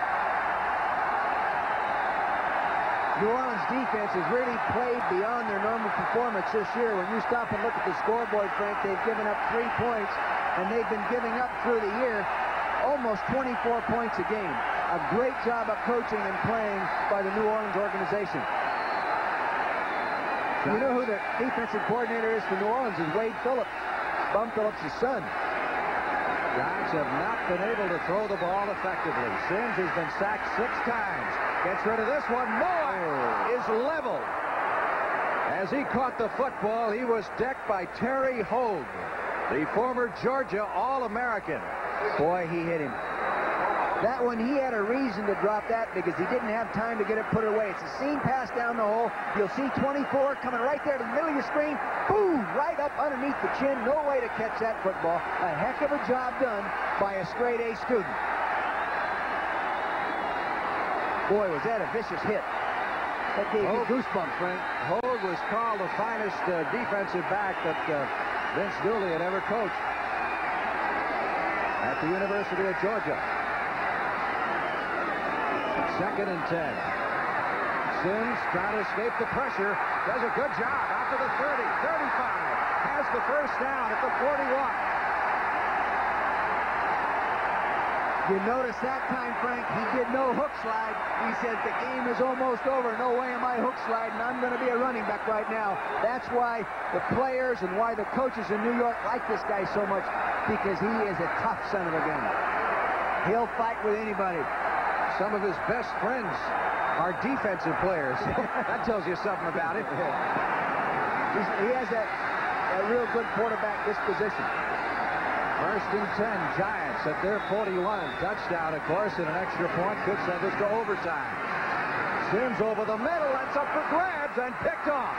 New Orleans defense has really played beyond their normal performance this year. When you stop and look at the scoreboard, Frank, they've given up 3 points, and they've been giving up through the year almost 24 points a game. A great job of coaching and playing by the New Orleans organization. You know who the defensive coordinator is for New Orleans is Wade Phillips, Bum Phillips' son. Giants have not been able to throw the ball effectively. Sims has been sacked 6 times. Gets rid of this one. Moore is level. As he caught the football, he was decked by Terry Hogue, the former Georgia All-American. Boy, he hit him. That one, he had a reason to drop that because he didn't have time to get it put away. It's a seam pass down the hole. You'll see 24 coming right there to the middle of your screen. Boom! Right up underneath the chin. No way to catch that football. A heck of a job done by a straight-A student. Boy, was that a vicious hit. That gave me goosebumps, Frank. Hogue was called the finest defensive back that Vince Dooley had ever coached at the University of Georgia. 2nd and 10. Sims trying to escape the pressure. Does a good job out to the 30, 35. Has the first down at the 41. You notice that time, Frank, he did no hook slide. He said, the game is almost over. No way am I hook sliding. I'm going to be a running back right now. That's why the players and why the coaches in New York like this guy so much, because he is a tough son of a gun. He'll fight with anybody. Some of his best friends are defensive players. That tells you something about him. He has that real good quarterback disposition. 1st and 10, Giants at their 41. Touchdown, of course, and an extra point could send us to overtime. Sims over the middle, that's up for grabs and picked off.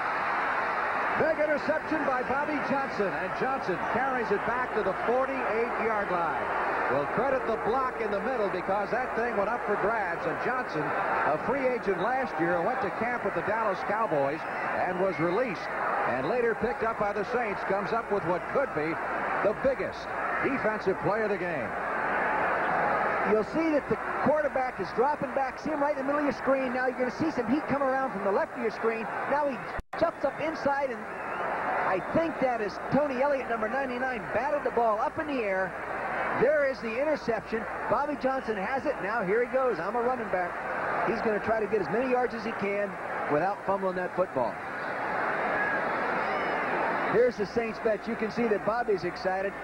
Big interception by Bobby Johnson, and Johnson carries it back to the 48-yard line. We'll credit the block in the middle because that thing went up for grabs, and Johnson, a free agent last year, went to camp with the Dallas Cowboys and was released, and later picked up by the Saints, comes up with what could be the biggest defensive play of the game. You'll see that the quarterback is dropping back. See him right in the middle of your screen. Now you're going to see some heat come around from the left of your screen. Now he jumps up inside, and I think that is Tony Elliott, number 99, batted the ball up in the air. There is the interception. Bobby Johnson has it. Now here he goes. I'm a running back. He's going to try to get as many yards as he can without fumbling that football. Here's the Saints bench. You can see that Bobby's excited.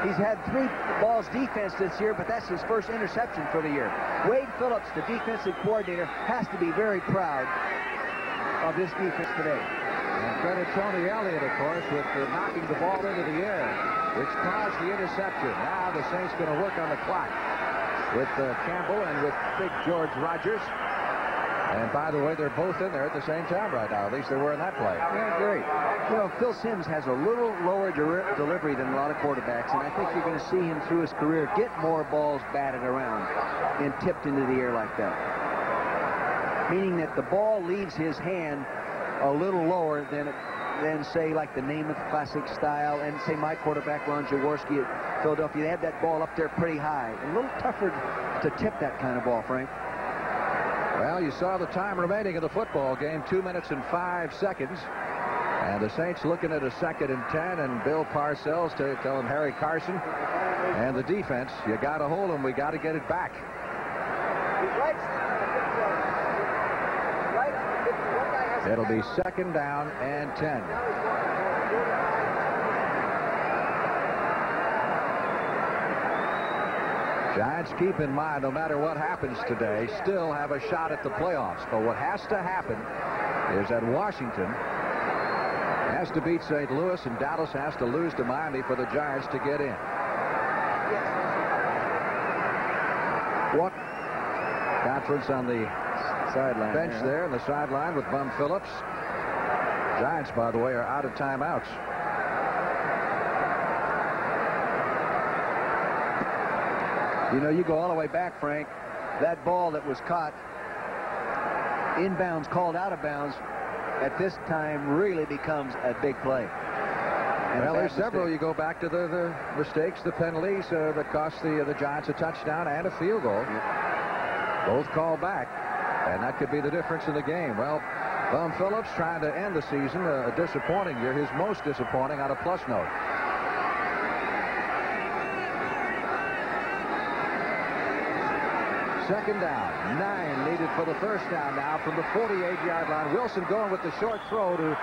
He's had 3 balls defense this year, but that's his first interception for the year. Wade Phillips, the defensive coordinator, has to be very proud of this defense today. And credit Tony Elliott, of course, with knocking the ball into the air, which caused the interception. Now the Saints going to work on the clock with Campbell and with Big George Rogers. And by the way, they're both in there at the same time right now. At least they were in that play. Yeah, great. You know, Phil Simms has a little lower delivery than a lot of quarterbacks, and I think you're going to see him through his career get more balls batted around and tipped into the air like that. Meaning that the ball leaves his hand a little lower than say, like the Namath Classic style, and say my quarterback, Ron Jaworski at Philadelphia. They have that ball up there pretty high. A little tougher to tip that kind of ball, Frank. Well, you saw the time remaining in the football game, 2 minutes and 5 seconds. And the Saints looking at a 2nd and 10, and Bill Parcells telling Harry Carson and the defense, you got to hold them. We got to get it back. It'll be 2nd down and 10. Giants, keep in mind, no matter what happens today, still have a shot at the playoffs. But what has to happen is that Washington has to beat St. Louis, and Dallas has to lose to Miami for the Giants to get in. Conference on the Sideline bench there on the sideline with Bum Phillips. Giants, by the way, are out of timeouts. You know, you go all the way back, Frank. That ball that was caught inbounds, called out of bounds, at this time really becomes a big play. And well, there's several. You go back to the mistakes, the penalties that cost the Giants a touchdown and a field goal. Both called back, and that could be the difference in the game. Well, Bum Phillips trying to end the season a disappointing year, his most disappointing on a plus note. Second down, 9 needed for the first down now from the 48-yard line. Wilson going with the short throw to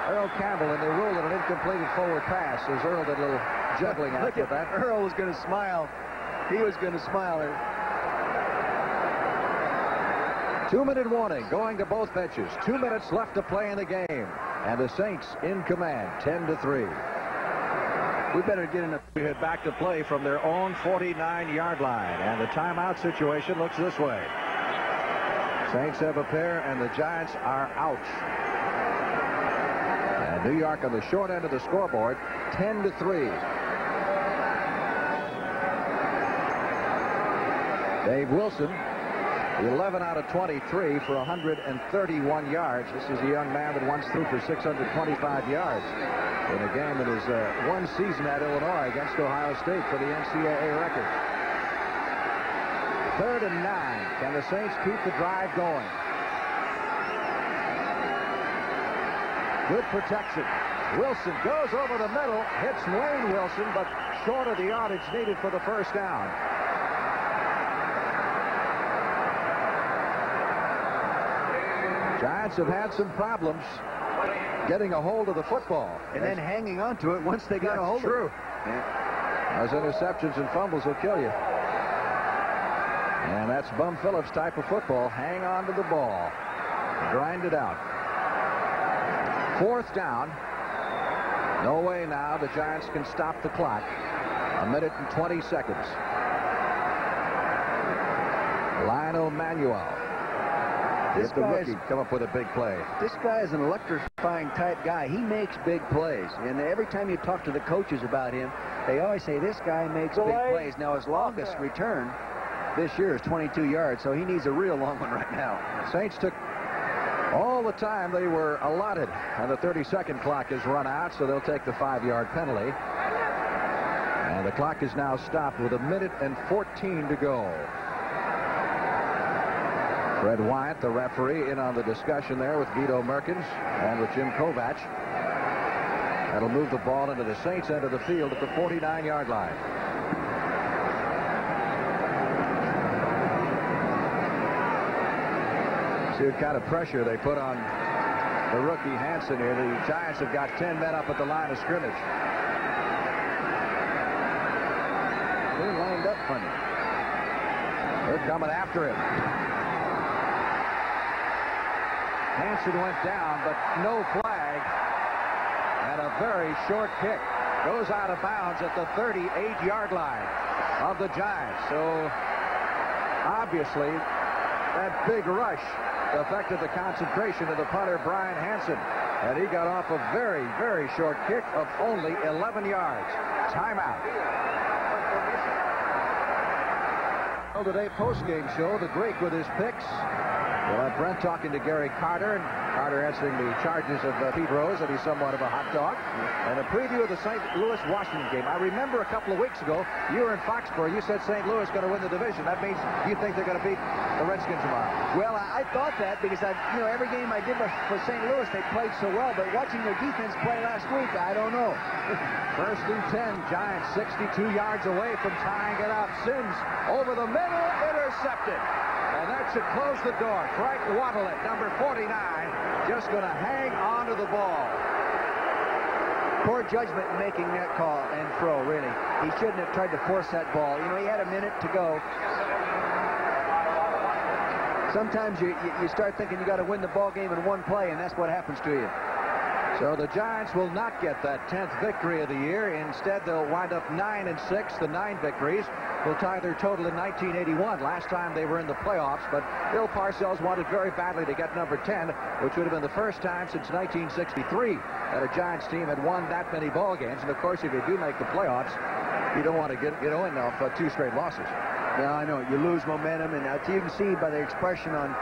Earl Campbell, and they ruled it an incompleted forward pass as Earl did a little juggling after that. Earl was going to smile. He was going to smile. 2-minute warning going to both benches. 2 minutes left to play in the game, and the Saints in command, 10-3. We better get in a... We head back to play from their own 49-yard line, and the timeout situation looks this way. Saints have a pair, and the Giants are out. And New York on the short end of the scoreboard, 10-3. Dave Wilson, 11 out of 23 for 131 yards. This is a young man that once threw for 625 yards in a game that is one season at Illinois against Ohio State for the NCAA record. 3rd and 9. Can the Saints keep the drive going? Good protection. Wilson goes over the middle, hits Lane Wilson, but short of the yardage needed for the first down. Giants have had some problems getting a hold of the football. And then hanging on to it once they got a hold of it. True. Yeah. Those interceptions and fumbles will kill you. And that's Bum Phillips type of football. Hang on to the ball. Grind it out. 4th down. No way now the Giants can stop the clock. 1 minute and 20 seconds. Lionel Manuel. This the rookie come up with a big play. This guy is an electrifying type guy. He makes big plays. And every time you talk to the coaches about him, they always say this guy makes big plays. Now, his longest return this year is 22 yards, so he needs a real long one right now. The Saints took all the time they were allotted, and the 30-second clock is run out, so they'll take the 5-yard penalty. And the clock is now stopped with 1 minute and 14 to go. Fred Wyatt, the referee, in on the discussion there with Guido Merkins and with Jim Kovach. That'll move the ball into the Saints' end of the field at the 49-yard line. See what kind of pressure they put on the rookie Hansen here. The Giants have got 10 men up at the line of scrimmage. They're lined up funny. They're coming after him. Hansen went down, but no flag. And a very short kick goes out of bounds at the 38-yard line of the Giants. So obviously that big rush affected the concentration of the punter, Brian Hansen. And he got off a very, very short kick of only 11 yards. Timeout. Well, today post-game show, the Greek with his picks. We'll have Brent talking to Gary Carter, and Carter answering the charges of Pete Rose that he's somewhat of a hot dog. And a preview of the St. Louis-Washington game. I remember a couple of weeks ago, you were in Foxborough. You said St. Louis is going to win the division. That means you think they're going to beat the Redskins tomorrow. Well, I thought that because every game I did for St. Louis, they played so well. But watching their defense play last week, I don't know. 1st and 10. Giants 62 yards away from tying it up. Sims over the middle, intercepted. And that should close the door. Frank Waddle, number 49, just going to hang on to the ball. Poor judgment in making that call and throw, really. He shouldn't have tried to force that ball. He had a minute to go. Sometimes you start thinking you got to win the ball game in one play, and that's what happens to you. So the Giants will not get that 10th victory of the year. Instead, they'll wind up 9-6. The 9 victories will tie their total in 1981. Last time they were in the playoffs, but Bill Parcells wanted very badly to get number 10, which would have been the first time since 1963 that a Giants team had won that many ball games. And of course, if you do make the playoffs, you don't want to get in off 2 straight losses. Yeah, I know. You lose momentum, and you can see by the expression on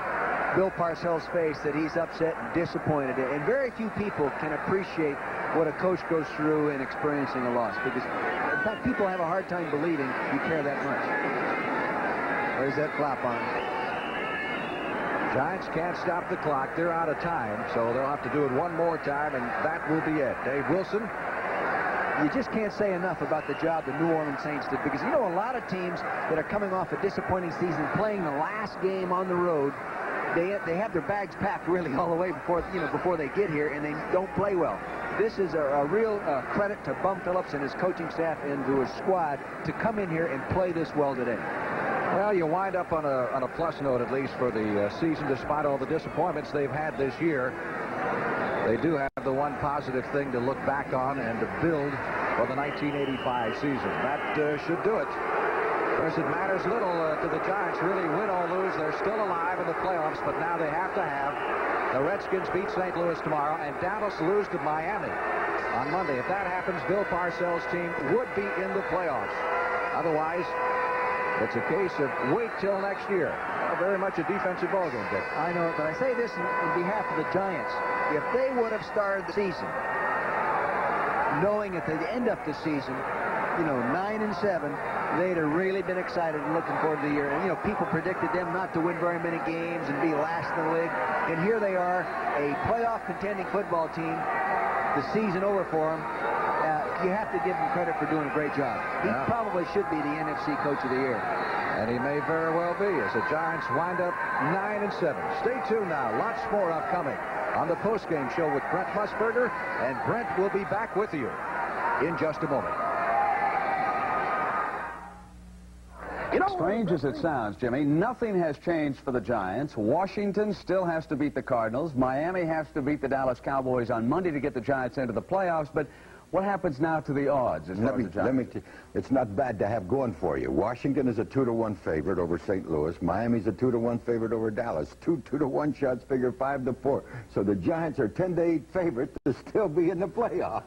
Bill Parcells' face that he's upset and disappointed. And very few people can appreciate what a coach goes through in experiencing a loss, because in fact people have a hard time believing you care that much. There's that flap on. Giants can't stop the clock. They're out of time, so they'll have to do it one more time, and that will be it. Dave Wilson. You just can't say enough about the job the New Orleans Saints did, because you know a lot of teams that are coming off a disappointing season playing the last game on the road, they have their bags packed really all the way before they get here, and they don't play well. This is a real credit to Bum Phillips and his coaching staff and to his squad to come in here and play this well today. Well, you wind up on a plus note, at least for the season, despite all the disappointments they've had this year. They do have the one positive thing to look back on and to build for the 1985 season. That should do it. Of course, it matters little to the Giants, really, win or lose. They're still alive in the playoffs, but now they have to have the Redskins beat St. Louis tomorrow and Dallas lose to Miami on Monday. If that happens, Bill Parcells' team would be in the playoffs. Otherwise, it's a case of wait till next year. Very much a defensive ballgame, Dick. I know, but I say this in behalf of the Giants. If they would have started the season knowing at the end of the season, 9-7, they'd have really been excited and looking forward to the year. And, people predicted them not to win very many games and be last in the league. And here they are, a playoff contending football team. The season over for them. You have to give him credit for doing a great job. He probably should be the NFC Coach of the Year. And he may very well be as the Giants wind up 9-7. Stay tuned now. Lots more upcoming on the postgame show with Brent Musburger. And Brent will be back with you in just a moment. Strange as it sounds, Jimmy, nothing has changed for the Giants. Washington still has to beat the Cardinals. Miami has to beat the Dallas Cowboys on Monday to get the Giants into the playoffs. But what happens now to the odds? It's not bad to have going for you. Washington is a 2-1 favorite over St. Louis. Miami's a 2-1 favorite over Dallas. 2-1 shots figure 5-4. So the Giants are 10-8 favorites to still be in the playoffs.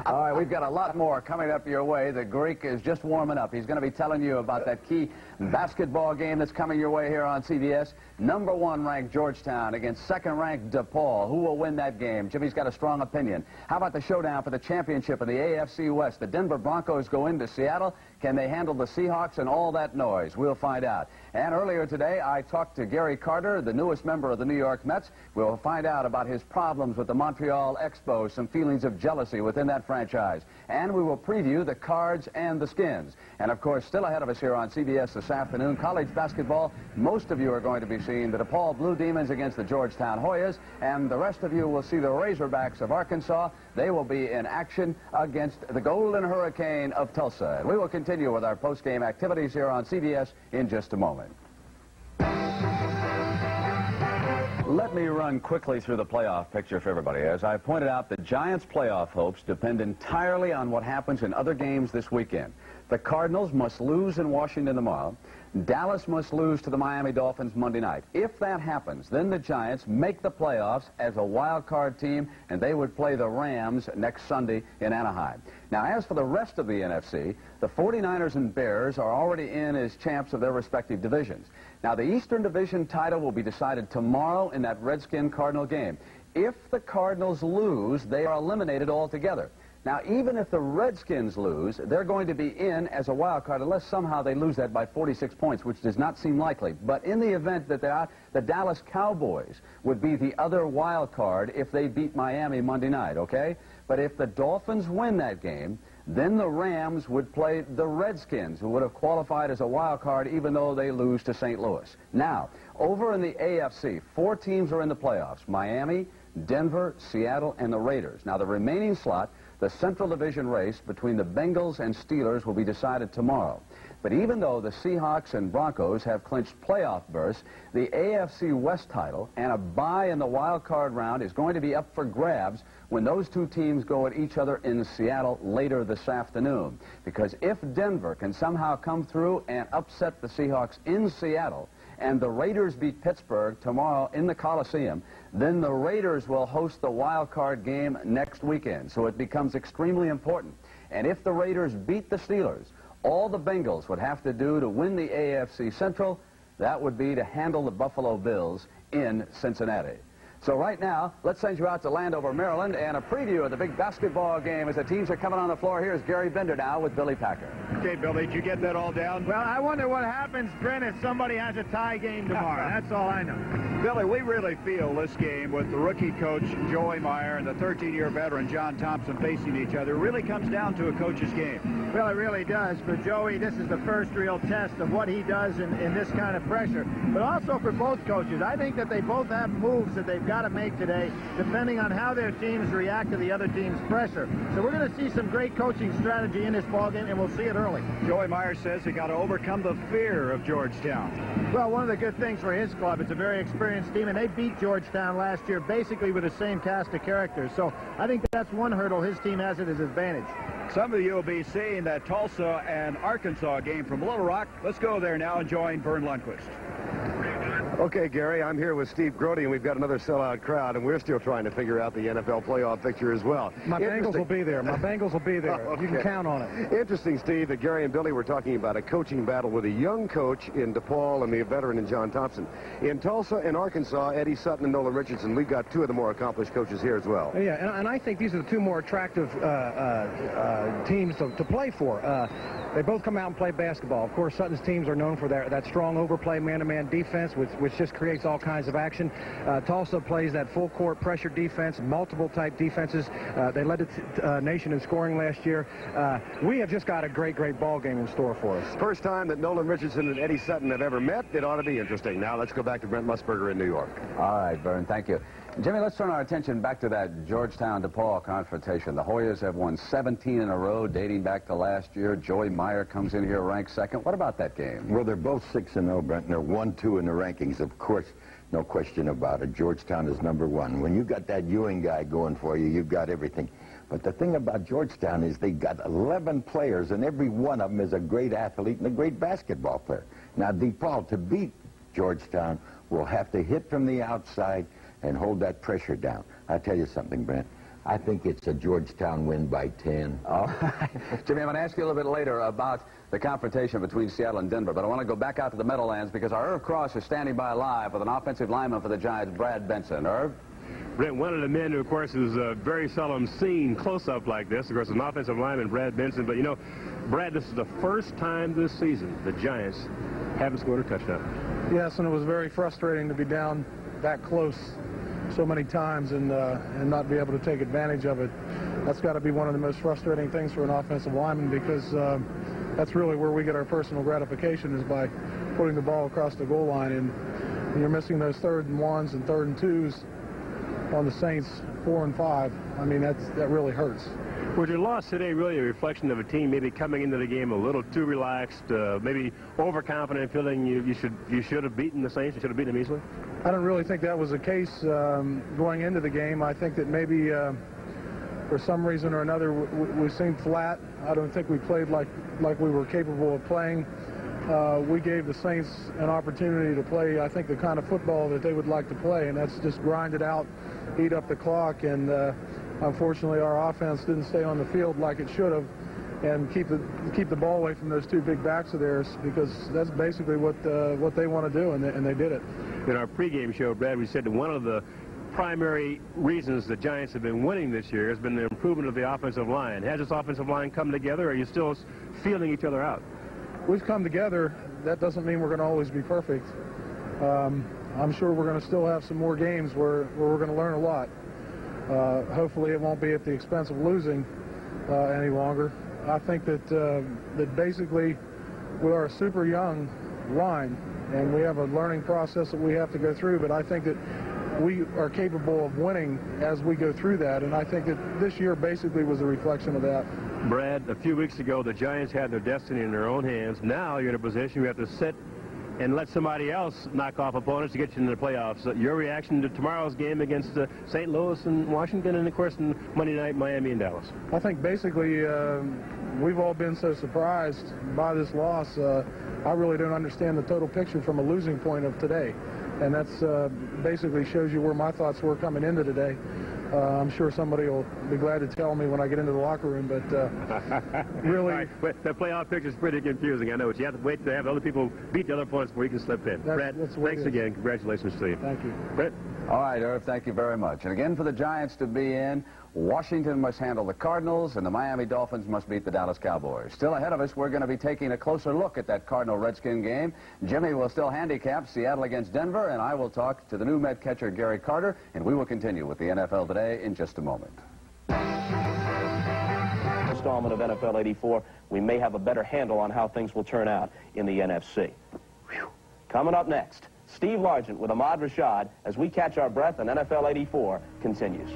All right, we've got a lot more coming up your way. The Greek is just warming up. He's going to be telling you about that key basketball game that's coming your way here on CBS. Number 1 ranked Georgetown against 2nd ranked DePaul. Who will win that game? Jimmy's got a strong opinion. How about the showdown for the championship of the AFC West? The Denver Broncos go into Seattle. Can they handle the Seahawks and all that noise? We'll find out. And earlier today, I talked to Gary Carter, the newest member of the New York Mets. We'll find out about his problems with the Montreal Expos, some feelings of jealousy within that franchise. And we will preview the Cards and the Skins. And, of course, still ahead of us here on CBS this afternoon, college basketball. Most of you are going to be seeing the DePaul Blue Demons against the Georgetown Hoyas. And the rest of you will see the Razorbacks of Arkansas. They will be in action against the Golden Hurricane of Tulsa. And we will continue with our post-game activities here on CBS in just a moment. Let me run quickly through the playoff picture for everybody. As I pointed out, the Giants' playoff hopes depend entirely on what happens in other games this weekend. The Cardinals must lose in Washington tomorrow. Dallas must lose to the Miami Dolphins Monday night. If that happens, then the Giants make the playoffs as a wild card team, and they would play the Rams next Sunday in Anaheim. Now, as for the rest of the NFC, the 49ers and Bears are already in as champs of their respective divisions. Now, the Eastern Division title will be decided tomorrow in that Redskin-Cardinal game. If the Cardinals lose, they are eliminated altogether. Now, even if the Redskins lose, they're going to be in as a wild card unless somehow they lose that by 46 points, which does not seem likely. But in the event that the Dallas Cowboys would be the other wild card if they beat Miami Monday night, okay? But if the Dolphins win that game, then the Rams would play the Redskins, who would have qualified as a wild card even though they lose to St. Louis. Now, over in the AFC, 4 teams are in the playoffs: Miami, Denver, Seattle, and the Raiders. Now, the remaining slot, the Central Division race between the Bengals and Steelers, will be decided tomorrow. But even though the Seahawks and Broncos have clinched playoff berths, the AFC West title and a bye in the wild card round is going to be up for grabs when those two teams go at each other in Seattle later this afternoon. Because if Denver can somehow come through and upset the Seahawks in Seattle, and the Raiders beat Pittsburgh tomorrow in the Coliseum, then the Raiders will host the wild card game next weekend. So it becomes extremely important. And if the Raiders beat the Steelers, all the Bengals would have to do to win the AFC Central, that would be to handle the Buffalo Bills in Cincinnati. So right now, let's send you out to Landover, Maryland, and a preview of the big basketball game as the teams are coming on the floor. Here's Gary Bender now with Billy Packer. Okay, Billy, did you get that all down? Well, I wonder what happens, Brent, if somebody has a tie game tomorrow. That's all I know. Billy, we really feel this game with the rookie coach, Joey Meyer, and the 13-year veteran, John Thompson, facing each other, really comes down to a coach's game. Well, it really does. For Joey, this is the first real test of what he does in this kind of pressure. But also for both coaches, I think that they both have moves that they've got to make today, depending on how their teams react to the other team's pressure. So we're going to see some great coaching strategy in this ballgame, and we'll see it early. Joey Meyer says he got to overcome the fear of Georgetown. Well, one of the good things for his club, it's a very experienced team, and they beat Georgetown last year basically with the same cast of characters. So I think that's one hurdle his team has at his advantage. Some of you will be seeing that Tulsa and Arkansas game from Little Rock. Let's go there now and join Vern Lundquist. Okay, Gary, I'm here with Steve Grody, and we've got another sellout crowd, and we're still trying to figure out the NFL playoff picture as well. My Bengals will be there. My Bengals will be there. Okay. You can count on it. Interesting, Steve, that Gary and Billy were talking about a coaching battle with a young coach in DePaul and the veteran in John Thompson. In Tulsa and Arkansas, Eddie Sutton and Nolan Richardson, we've got two of the more accomplished coaches here as well. Yeah, and I think these are the two more attractive teams to play for. They both come out and play basketball. Of course, Sutton's teams are known for that strong overplay, man-to-man defense, which just creates all kinds of action. Tulsa plays that full-court pressure defense, multiple type defenses. They led the nation in scoring last year. We have just got a great ball game in store for us. First time that Nolan Richardson and Eddie Sutton have ever met. It ought to be interesting. Now let's go back to Brent Musburger in New York. All right, Vern, thank you. Jimmy, let's turn our attention back to that Georgetown-DePaul confrontation. The Hoyas have won 17 in a row dating back to last year. Joey Meyer comes in here ranked second. What about that game? Well, they're both 6-0, Brent, and they're 1-2 in the rankings. Of course, no question about it. Georgetown is #1. When you got that Ewing guy going for you, you've got everything. But the thing about Georgetown is they got 11 players, and every one of them is a great athlete and a great basketball player. Now, DePaul, to beat Georgetown, will have to hit from the outside and hold that pressure down. I'll tell you something, Brent. I think it's a Georgetown win by 10. All right. Jimmy, I'm going to ask you a little bit later about the confrontation between Seattle and Denver, but I want to go back out to the Meadowlands because our Irv Cross is standing by live with an offensive lineman for the Giants, Brad Benson. Irv? Brent, one of the men who, of course, is very seldom seen close-up like this. Of course, an offensive lineman, Brad Benson. But, you know, Brad, this is the first time this season the Giants haven't scored a touchdown. Yes, and it was very frustrating to be down that close so many times and not be able to take advantage of it. That's got to be one of the most frustrating things for an offensive lineman because that's really where we get our personal gratification is by putting the ball across the goal line. And you're missing those 3rd and 1s and 3rd and 2s on the Saints 4 and 5. I mean, that really hurts. Was your loss today really a reflection of a team maybe coming into the game a little too relaxed, maybe overconfident, feeling you should have beaten the Saints, you should have beaten them easily? I don't really think that was the case going into the game. I think that maybe for some reason or another we seemed flat. I don't think we played like we were capable of playing. We gave the Saints an opportunity to play, I think, the kind of football that they would like to play, and that's just grind it out, eat up the clock, and unfortunately our offense didn't stay on the field like it should have and keep the ball away from those two big backs of theirs because that's basically what they want to do, and they did it. In our pregame show, Brad, we said that one of the primary reasons the Giants have been winning this year has been the improvement of the offensive line. Has this offensive line come together, or are you still feeling each other out? We've come together. That doesn't mean we're going to always be perfect. I'm sure we're going to still have some more games where we're going to learn a lot. Hopefully it won't be at the expense of losing any longer. I think that basically we are a super young line, and we have a learning process that we have to go through, but I think that we are capable of winning as we go through that, and I think that this year basically was a reflection of that. Brad, a few weeks ago, the Giants had their destiny in their own hands. Now you're in a position you have to sit and let somebody else knock off opponents to get you into the playoffs. Your reaction to tomorrow's game against St. Louis and Washington, and, of course, in Monday night, Miami and Dallas? I think basically we've all been so surprised by this loss. I really don't understand the total picture from a losing point of today. And that's basically shows you where my thoughts were coming into today. I'm sure somebody will be glad to tell me when I get into the locker room, but really... Right, but the playoff picture is pretty confusing, I know. You have to wait to have other people beat the other opponents before you can slip in. Brad, thanks again. Congratulations to you. Thank you. Brett? All right, Irv, thank you very much. And again, for the Giants to be in, Washington must handle the Cardinals, and the Miami Dolphins must beat the Dallas Cowboys. Still ahead of us, we're going to be taking a closer look at that Cardinal-Redskin game. Jimmy will still handicap Seattle against Denver, and I will talk to the new Met catcher, Gary Carter, and we will continue with the NFL Today in just a moment. Installment of NFL 84, we may have a better handle on how things will turn out in the NFC. Whew. Coming up next, Steve Largent with Ahmad Rashad as we catch our breath and NFL 84 continues.